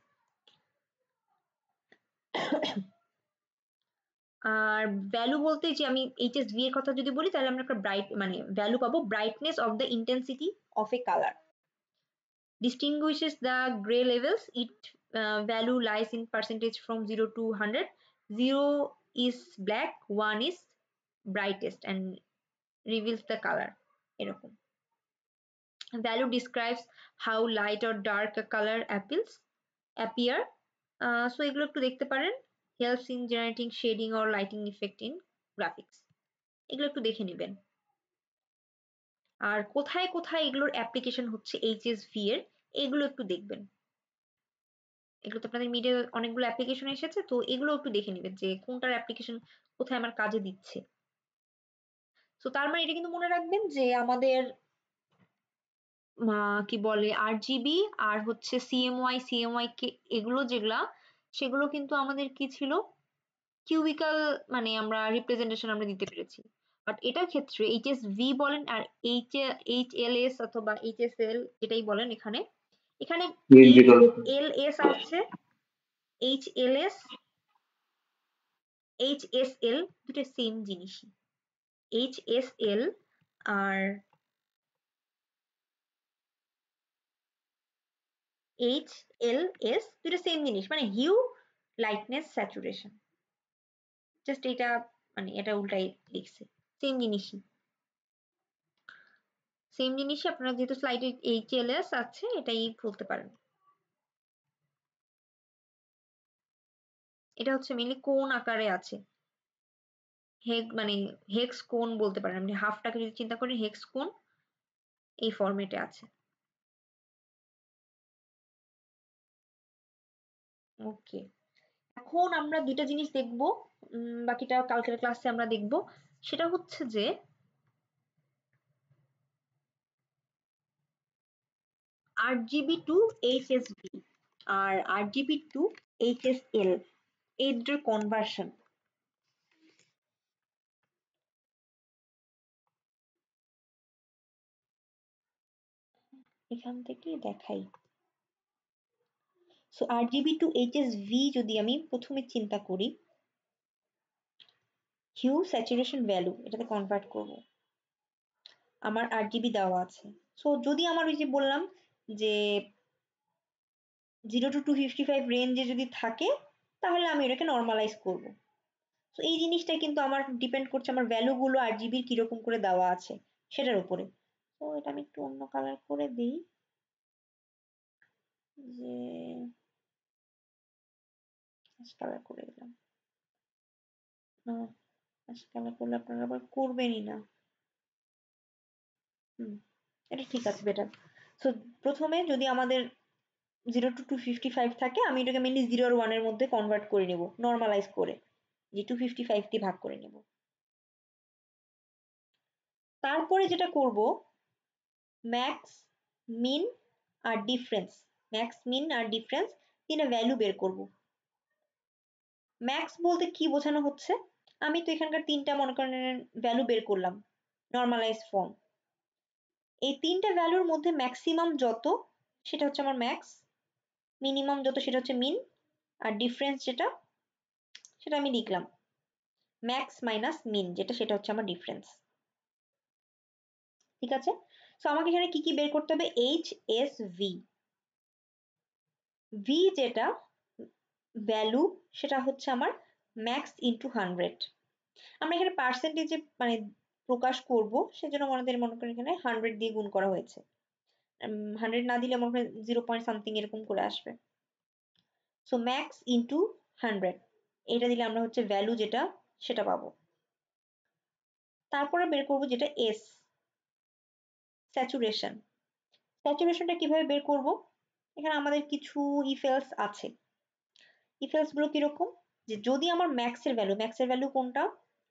আর ভ্যালু বলতে যে আমি HSV এর কথা যদি বলি তাহলে আমরা একটা ব্রাইট মানে ভ্যালু পাবো brightness of the intensity of A colour, distinguishes the gray levels. It value lies in percentage from 0 to 100. 0 is black, 1 is brightest and reveals the color, এরকম। Value describes how light or dark a color appear. So এগুলো একটু দেখতে পারেন। Helps in generating shading or lighting effect in graphics. এগুলো একটু দেখে নেবেন। আর কোথায় কোথায় এগুলোর অ্যাপ্লিকেশন হচ্ছে HSV এর, এগুলো একটু দেখবেন। এগুলো তো আপনাদের মিডিয়া অনেকগুলো অ্যাপ্লিকেশন এসেছে, তো এগুলো একটু দেখে নেবেন যে কোনটার অ্যাপ্লিকেশন কোথায় আমার কাজে দিচ্ছে। তো তার মানে এটা কিন্তু মনে রাখবেন যে আমাদের কি বলে RGB আর হচ্ছে CMY কে এগুলো যেগুলা, সেগুলো কিন্তু আমাদের কি ছিল, কিউবিক্যাল মানে আমরা রিপ্রেজেন্টেশন আমরা দিতে পেরেছি। বাট এটার ক্ষেত্রে HSV বলেন আর HLS অথবা HSL যেটাই বলেন, এখানে HLS আছে, HLS HSL দুটো সেম জিনিসই। HSL আর HLS দুটো সেম জিনিস, মানে হিউ, লাইটনেস, স্যাচুরেশন। জাস্ট এটা মানে এটা উল্টাই লিখছে, সেম জিনিসই। সেম জিনিসই আপনারা যেহেতু স্লাইডে HLS আছে এটাই বলতে পারেন। এটা হচ্ছে মেইনলি কোন আকারে আছে, মানে হেক্স কোন বলতে পারেন আপনি। হাফটাকে যদি চিন্তা করেন হেক্স কোন এই ফরম্যাটে আছে। ওকে, এখন আমরা দুইটা জিনিস দেখব, বাকিটা কালকের ক্লাসে আমরা দেখব। সেটা হচ্ছে যে RGB to HSV R RGB to HSL এই দুটোর কনভার্সন। এখান থেকে দেখাই। সো RGB to HSV যদি আমি প্রথমে চিন্তা করি, হিউ, স্যাচুরেশন, ভ্যালু এটাতে কনভার্ট করব। আমার RGB দেওয়া আছে। সো যদি আমার ওই যে বললাম যে 0 to 255 রেঞ্জে যদি থাকে তাহলে আমি এটাকে নরমালাইজ করব। তো এই জিনিসটা কিন্তু আমার ডিপেন্ড করছে আমার ভ্যালুগুলো RGBর কিরকম করে দেওয়া আছে সেটার উপরে। তো এটা আমি একটু অন্য কালার করে দিই, যে কালার করে দিলাম। কালার করলে আপনারা আবার করবেনই না। এটা ঠিক আছে, বেটার। সো প্রথমে যদি আমাদের 0 to 255 থাকে আমি এটাকে মেনলি 0 আর 1 এর মধ্যে কনভার্ট করে নেব, নরমালাইজ করে, যে 255 দিয়ে ভাগ করে নেব। তারপরে যেটা করব, ম্যাক্স, মিন আর ডিফারেন্স, ম্যাক্স, মিন আর ডিফারেন্স তিনটা ভ্যালু বের করব। ম্যাক্স বলতে কি বোঝানো হচ্ছে, আমি তো এখানকার তিনটা মনে করেন ভ্যালু বের করলাম নরমালাইজ ফর্ম। এই তিনটা ভ্যালুর মধ্যে ম্যাক্সিমাম যত সেটা হচ্ছে আমার ম্যাক্স, মিনিমাম যত সেটা হচ্ছে মিন, আর ডিফারেন্স যেটা সেটা আমি লিখলাম ম্যাক্স মাইনাস মিন, যেটা সেটা হচ্ছে আমার ডিফারেন্স। ঠিক আছে, সো আমাকে এখানে কি কি বের করতে হবে, HSV, ভি যেটা ভ্যালু সেটা হচ্ছে আমার ম্যাক্স ইন্টু 100। আমরা এখানে পার্সেন্টেজে মানে প্রকাশ করব সেজন্য আমাদের মনে করেন এখানে 100 দিয়ে গুণ করা হয়েছে। 100 না দিলে মনে করেন 0 পয়েন্ট সামথিং এরকম করে আসবে। সো ম্যাক্স ইন্টু 100 এটা দিলে আমরা হচ্ছে ভ্যালু যেটা সেটা পাবো। তারপরে বের করব যেটা এস, স্যাচুরেশন। স্যাচুরেশনটা কিভাবে বের করব, এখানে আমাদের কিছু ইফ এলস আছে। ইফ এলস গুলো কিরকম, যে যদি আমার ম্যাক্সের ভ্যালু কোনটা,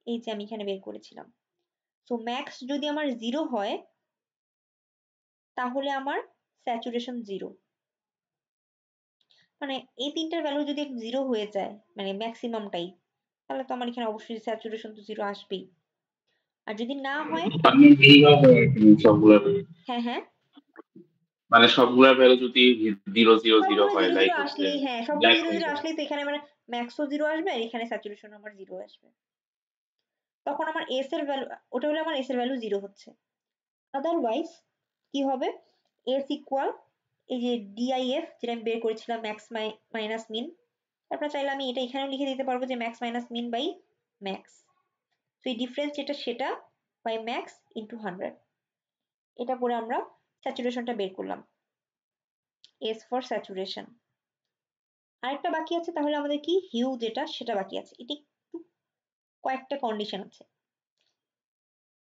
এই যে আমি এখানে বের করেছিলাম। সো ম্যাক্স যদি আমার 0 হয় তাহলে আমার স্যাচুরেশন 0। মানে এই তিনটার ভ্যালু যদি 0 হয়ে যায় মানে ম্যাক্সিমামটাই, তাহলে তো আমার এখানে অবশ্যই স্যাচুরেশন তো 0 আসবেই। আর যদি না হয়, হ্যাঁ হ্যাঁ, মানে সবগুলা ভ্যালু যদি 0 0 0 সবগুলো হয়, 0 লাইক 0 হচ্ছে আসলেই, হ্যাঁ সবগুলো ব্ল্যাক 0 হয়ে 0 যায়। আসলেই তো এখানে মানে ম্যাক্সও 0 আসবে আর এখানে স্যাচুরেশন আমার 0 আসবে। তখন আমার এস এর ভ্যালু, ওটা হলে আমার এস এর ভ্যালু 0 হচ্ছে। আদারওয়াইজ কি হবে, এস ইকুয়াল এই যে ডিআইএফ যেটা আমি বের করেছিলাম ম্যাক্স মাইনাস মিন, তারপর চাইলে আমি এটা এখানেও লিখে দিতে পারবো যে max minus min by max. তো এই ডিফারেন্স যেটা সেটা বাই ম্যাক্স ইন্টু 100, এটা করে আমরা স্যাচুরেশনটা বের করলাম, এস ফর স্যাচুরেশন। আরেকটা বাকি আছে, তাহলে আমাদের কি হিউ যেটা সেটা বাকি আছে। এটি একটু কয়েকটা কন্ডিশন আছে।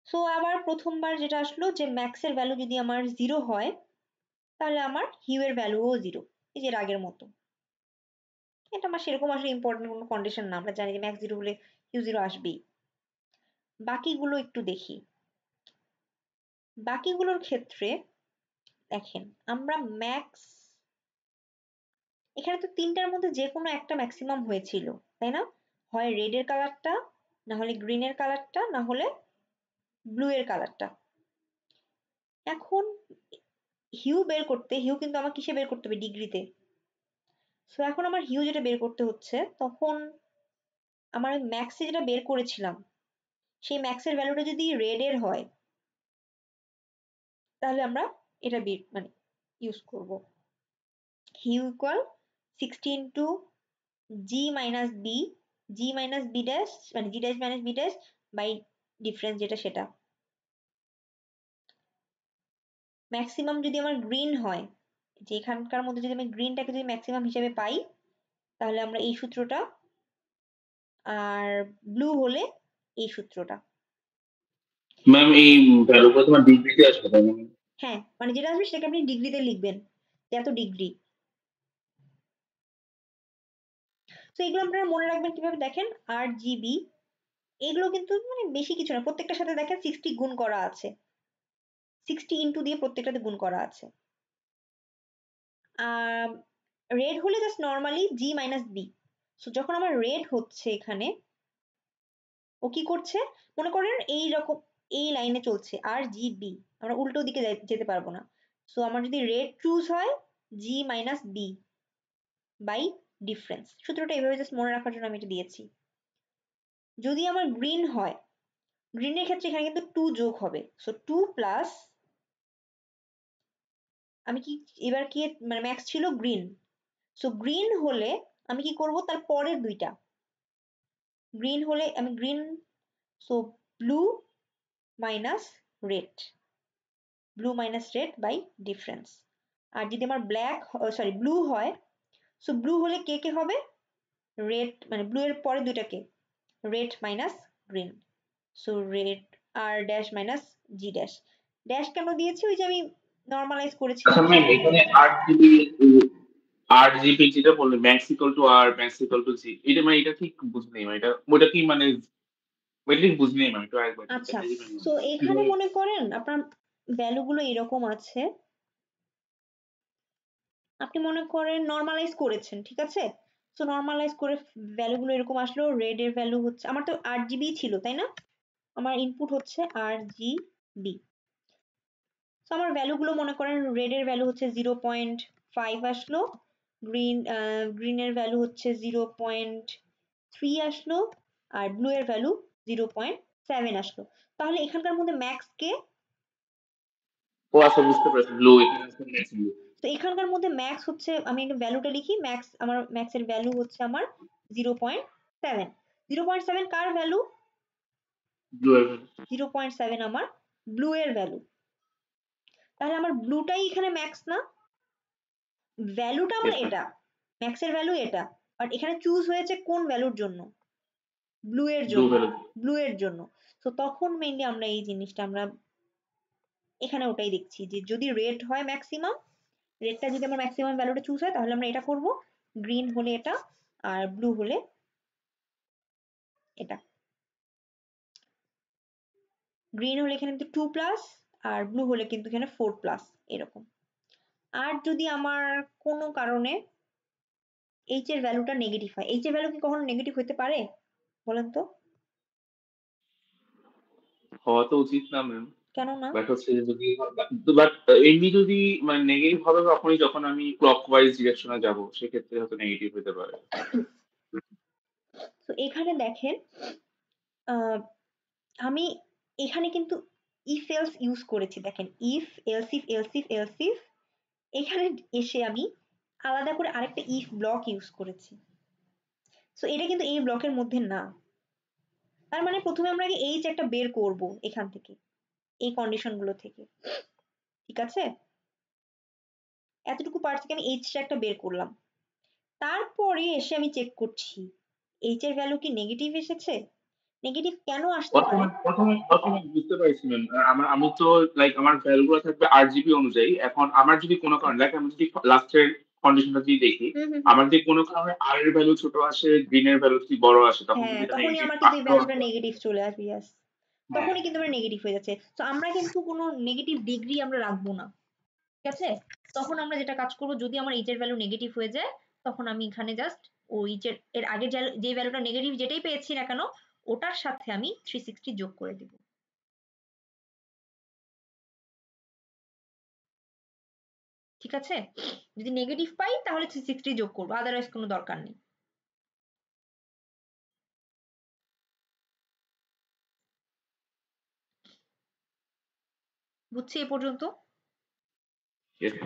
সো আবার প্রথমবার যেটা আসলো যে ম্যাক্সের ভ্যালু যদি আমার 0 হয় তাহলে আমার হিউ এর ভ্যালুও 0, এই যে আগের মতো। এটা আমার সেরকম আসলে ইম্পর্টেন্ট কোনো কন্ডিশন না, আমরা জানি যে ম্যাক্স 0 হলে হিউ 0 আসবেই। বাকিগুলো একটু দেখি। বাকিগুলোর ক্ষেত্রে দেখেন আমরা ম্যাক্স, এখানে তো তিনটার মধ্যে যে কোনো একটা ম্যাক্সিমাম হয়েছিল তাই না, হয় রেডের কালারটা, না হলে গ্রিনের কালারটা, না হলে ব্লু এর কালারটা। এখন হিউ বের করতে, হিউ কিন্তু আমার কিসে বের করতে হবে, ডিগ্রিতে। সো এখন আমার হিউ যেটা বের করতে হচ্ছে, তখন আমার ম্যাক্সে যেটা বের করেছিলাম সেই ম্যাক্সের ভ্যালুটা যদি রেড এর হয় তাহলে আমরা এটা মানে ইউজ করব। Hue equal 60 into G minus B, G minus B dash মানে G dash minus B dash by difference যেটা সেটা। ম্যাক্সিমাম যদি আমার গ্রিন হয়, যে এখানকার মধ্যে যদি আমি গ্রিনটাকে যদি ম্যাক্সিমাম হিসেবে পাই তাহলে আমরা এই সূত্রটা, আর ব্লু হলে এই সূত্রটা। ম্যাম এই ভ্যালুগুলো তোমার ডিগ্রিতে আসবে তাই না? হ্যাঁ, মানে যেটা আসবে সেটাকে আপনি ডিগ্রিতে লিখবেন, যে এত ডিগ্রি। তো এগুলো আপনারা মনে রাখবেন কিভাবে, দেখেন আর জিবি এগুলো কিন্তু মানে বেশি কিছু না, প্রত্যেকটার সাথে দেখেন 60 গুণ করা আছে, 60 ইন্টু দিয়ে প্রত্যেকটাতে গুণ করা আছে। রেড হলে জাস্ট নর্মালি জি মাইনাস বি। সো যখন আমার রেড হচ্ছে এখানে, ও কি করছে, মনে করেন এই রকম এই লাইনে চলছে আর জি বি, আমরা উল্টো দিকে যেতে পারবো না। সো আমার যদি রেড চুজ হয়, জি মাইনাস বি বাই ডিফারেন্স। সূত্রটা এইভাবে জাস্ট মনে রাখার জন্য আমি এটা দিয়েছি। যদি আমার গ্রিন হয়, গ্রিনের ক্ষেত্রে এখানে কিন্তু 2 যোগ হবে। সো 2 প্লাস, আমি কি এবার কি মানে ম্যাক্স ছিল গ্রিন, সো গ্রিন হলে আমি কি করব, তার পরের দুইটা গ্রিন হলে আমি green, so blue minus red, blue minus red by difference. আর যদি আমার ব্ল্যাক সরি ব্লু হয়, সো ব্লু হলে কে কে হবে, রেড মানে ব্লু এর পরে দুইটা কে, red minus green. So red R dash minus G dash. Dash কেন দিয়েছি, ওই যে আমি নর্মালাইজ করেছিলাম আচ্ছা ম্যাম সেই এখানে জন্য। 8 জিবি যেটা বললেন max equal to R max equal to G, এটা মানে এটা ঠিক বুঝিনি মানে এটা ওটা কি মানে ওইটা ঠিক বুঝিনি মানে একটু আরেকবার আচ্ছা, দেখাই দিবেন সো এখানে কিভাবে? মনে করেন আপনার ভ্যালু গুলো এরকম আছে, আপনি মনে করেন নর্মালাইজ করেছেন, ঠিক আছে। সো নর্মালাইজ করে ভ্যালু গুলো এরকম আসলো, রেড এর ভ্যালু হচ্ছে, আমার তো 8 জিবি ছিল তাই না, আমার ইনপুট হচ্ছে 8 জিবি। সো আমার ভ্যালু গুলো মনে করেন রেড এর ভ্যালু হচ্ছে 0.5 আসলো, গ্রিনের ভ্যালু হচ্ছে 0.3 আসলো, আর ব্লু এর ভ্যালু 0.7 আসলো। তাহলে এখানকার মধ্যে ম্যাক্স কে, ও আচ্ছা বুঝতে পারছি, ব্লু এখানে আছে ম্যাক্স ব্লু। তো এখানকার মধ্যে ম্যাক্স হচ্ছে, আমি একটা ভ্যালুটা লিখি, ম্যাক্স আমার ম্যাক্স এর ভ্যালু হচ্ছে আমার 0.7। 0.7 কার ভ্যালু, ব্লু এর value। 0.7 আমার ব্লু এর ভ্যালু। তাহলে আমার ব্লুটাই এখানে ম্যাক্স না, ভ্যালুটা আমার Yes, ma'am. এটা, ম্যাক্স এর ভ্যালু এটা, বাট এখানে চুজ হয়েছে কোন ভ্যালুর জন্য, ব্লু এর ব্লু জন্য, ভ্যালু। ব্লু এর জন্য। তো তখন মেইনলি আমরা এই জিনিসটা আমরা এখানে ওটাই দেখছি, যে যদি রেড হয় ম্যাক্সিমাম, রেডটা যদি আমার ম্যাক্সিমাম ভ্যালুটা চুজ হয় তাহলে আমরা এটা করব, গ্রিন হলে এটা, আর ব্লু হলে এটা। গ্রিন হলে এখানে কিন্তু 2 প্লাস, আর ব্লু হলে কিন্তু এখানে 4 প্লাস, এরকম। আর যদি আমার কোনো কারণে এইচ এর ভ্যালুটা নেগেটিভ হয়, এইচ এর ভ্যালু কি কখনো নেগেটিভ হতে পারে বলেন তো, হওয়া তো উচিত না ম্যাম, কেন না? বাট হচ্ছে যে যদি বাট এমনি যদি মানে নেগেটিভ হবে তখনই যখন আমি ক্লকওয়াইজ ডিরেকশনে যাব সেক্ষেত্রে হয়তো নেগেটিভ হতে পারে। তো এখানে দেখেন, আহ, আমি এখানে কিন্তু ইফ এলস ইউজ করেছি, দেখেন if else if else if else if, এখানে এসে আমি আলাদা করে আরেকটা ইফ ব্লক ইউজ করেছি। সো এটা কিন্তু এই ব্লকের মধ্যে না, তার মানে প্রথমে আমরা আগে এইচ একটা বের করব এখান থেকে, এই কন্ডিশন গুলো থেকে, ঠিক আছে। এতটুকু পার্ট থেকে আমি এইচ একটা বের করলাম, তারপরে এসে আমি চেক করছি এইচ এর ভ্যালু কি নেগেটিভ এসেছে, নেগেটিভ কেন আসতে পারে। প্রথমে বুঝতে পারছি ম্যাম, আমি তো লাইক আমার ভ্যালুগুলো থাকবে 8 জিবি অনুযায়ী। এখন আমার যদি কোনো কারণে লাইক আমি যদি লাস্টের কন্ডিশনটা যদি দেখি, হুম হুম। আমার যদি কোনো কারণে আর এর ভ্যালু ছোট আসে, গ্রিন এর ভ্যালু যদি বড় আসে, তখন হ্যাঁ, কিন্তু এটা তখনই নেগেটিভ আমার কিন্তু এই আসতেও ভ্যালুটা আসতে পারে। নেগেটিভ চলে আসবে, ইয়াস। হ্যাঁ। তখনই কিন্তু আমরা নেগেটিভ হয়ে যাচ্ছে। তো আমরা কিন্তু কোনো নেগেটিভ ডিগ্রি আমরা রাখবো না, ঠিক আছে। তখন আমরা যেটা কাজ করব, যদি আমার এইচ এর ভ্যালু নেগেটিভ হয়ে যায় তখন আমি এখানে জাস্ট ওই যে এর আগের যে ভ্যালুটা নেগেটিভ যেটাই পেয়েছি না কেন ওটার সাথে আমি 360 যোগ করে দিব। ঠিক আছে, যদি নেগেটিভ পাই তাহলে 360 যোগ করবো, আদারওয়াইজ কোনো দরকার নেই। বুঝছি এ পর্যন্ত?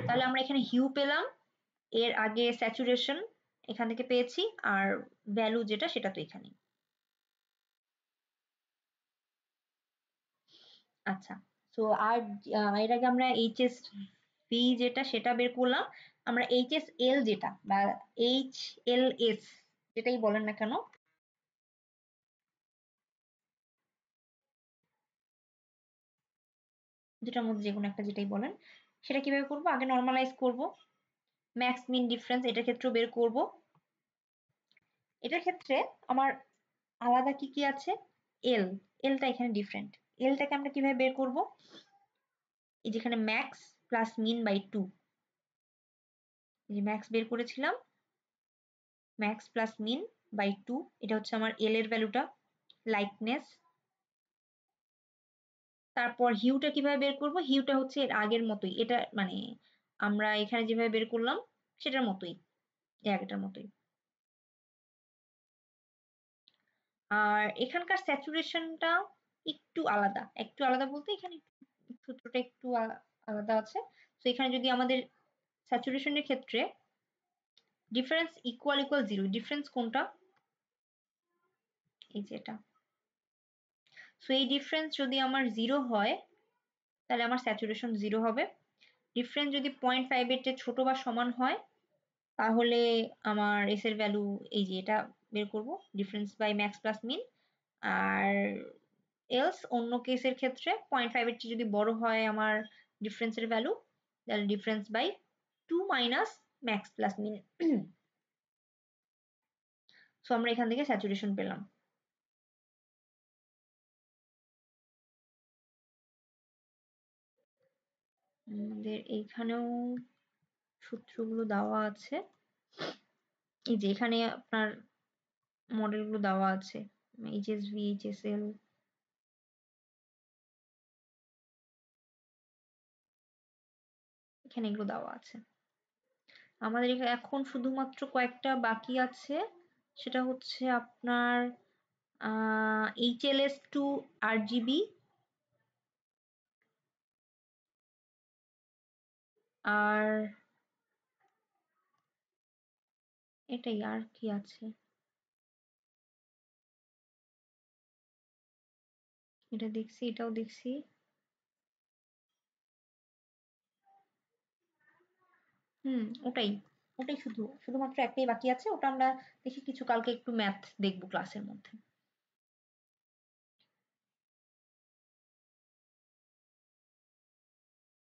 তাহলে আমরা এখানে হিউ পেলাম, এর আগে স্যাচুরেশন এখান থেকে পেয়েছি, আর ভ্যালু যেটা সেটা তো এখানে। আচ্ছা, তো আর এর আগে আমরা এইচএস ভি যেটা সেটা বের করলাম, আমরা এইচএস এল যেটা বা এইচ এল এস যেটাই বলেন না কেন, যেটার মধ্যে যে কোনো একটা যেটাই বলেন, সেটা কিভাবে করব? আগে নর্মালাইজ করব, ম্যাক্স মিন ডিফারেন্স এটার ক্ষেত্রেও বের করব। এটার ক্ষেত্রে আমার আলাদা কি কি আছে? এলটা এখানে ডিফারেন্ট, এলটাকে আমরা কিভাবে বের করব? এই যেখানে ম্যাক্স প্লাস মিন বাই 2, এই যে ম্যাক্স বের করেছিলাম, ম্যাক্স প্লাস মিন বাই 2, এটা হচ্ছে আমার এল এর ভ্যালুটা, লাইকনেস। তারপর হিউটা কিভাবে বের করব? হিউটা হচ্ছে এর আগের মতোই, এটা মানে আমরা এখানে যেভাবে বের করলাম সেটার মতোই, এর আগেটার মতোই। আর এখানকার স্যাচুরেশনটা একটু আলাদা, একটু আলাদা বলতে এখানে সূত্রটা একটু আলাদা আছে। তো এখানে যদি আমাদের স্যাচুরেশনের ক্ষেত্রে ডিফারেন্স ইকুয়াল জিরো, ডিফারেন্স কোনটা? এই যে এটা। সো এই ডিফারেন্স যদি আমার জিরো হয় তাহলে আমার স্যাচুরেশন জিরো হবে। ডিফারেন্স যদি 0.5 এর চেয়ে ছোট বা সমান হয় তাহলে আমার এস এর ভ্যালু এই যে এটা বের করব, difference by max plus min. আর এলস অন্য কেসের ক্ষেত্রে 0.5 এর চেয়ে যদি বড় হয় আমার ডিফারেন্সের ভ্যালু, তাহলে difference by 2 minus max plus min. So আমরা এখান থেকে স্যাচুরেশন পেলাম। আমাদের এইখানেও সূত্রগুলো দেওয়া আছে, এই যে এখানে আপনার মডেলগুলো দেওয়া আছে, এইচএসভি, এইচএসএল, এখানে এগুলো দেওয়া আছে। আমাদের এখন শুধুমাত্র কয়েকটা বাকি আছে, সেটা হচ্ছে আপনার এইচএলএস টু আরজিবি, আর এটাই, আর কি আছে? এটা দেখছি, এটাও দেখছি। ওটাই, ওটাই শুধুমাত্র একটাই বাকি আছে, ওটা আমরা দেখি কিছু কালকে একটু ম্যাথ দেখবো ক্লাসের মধ্যে।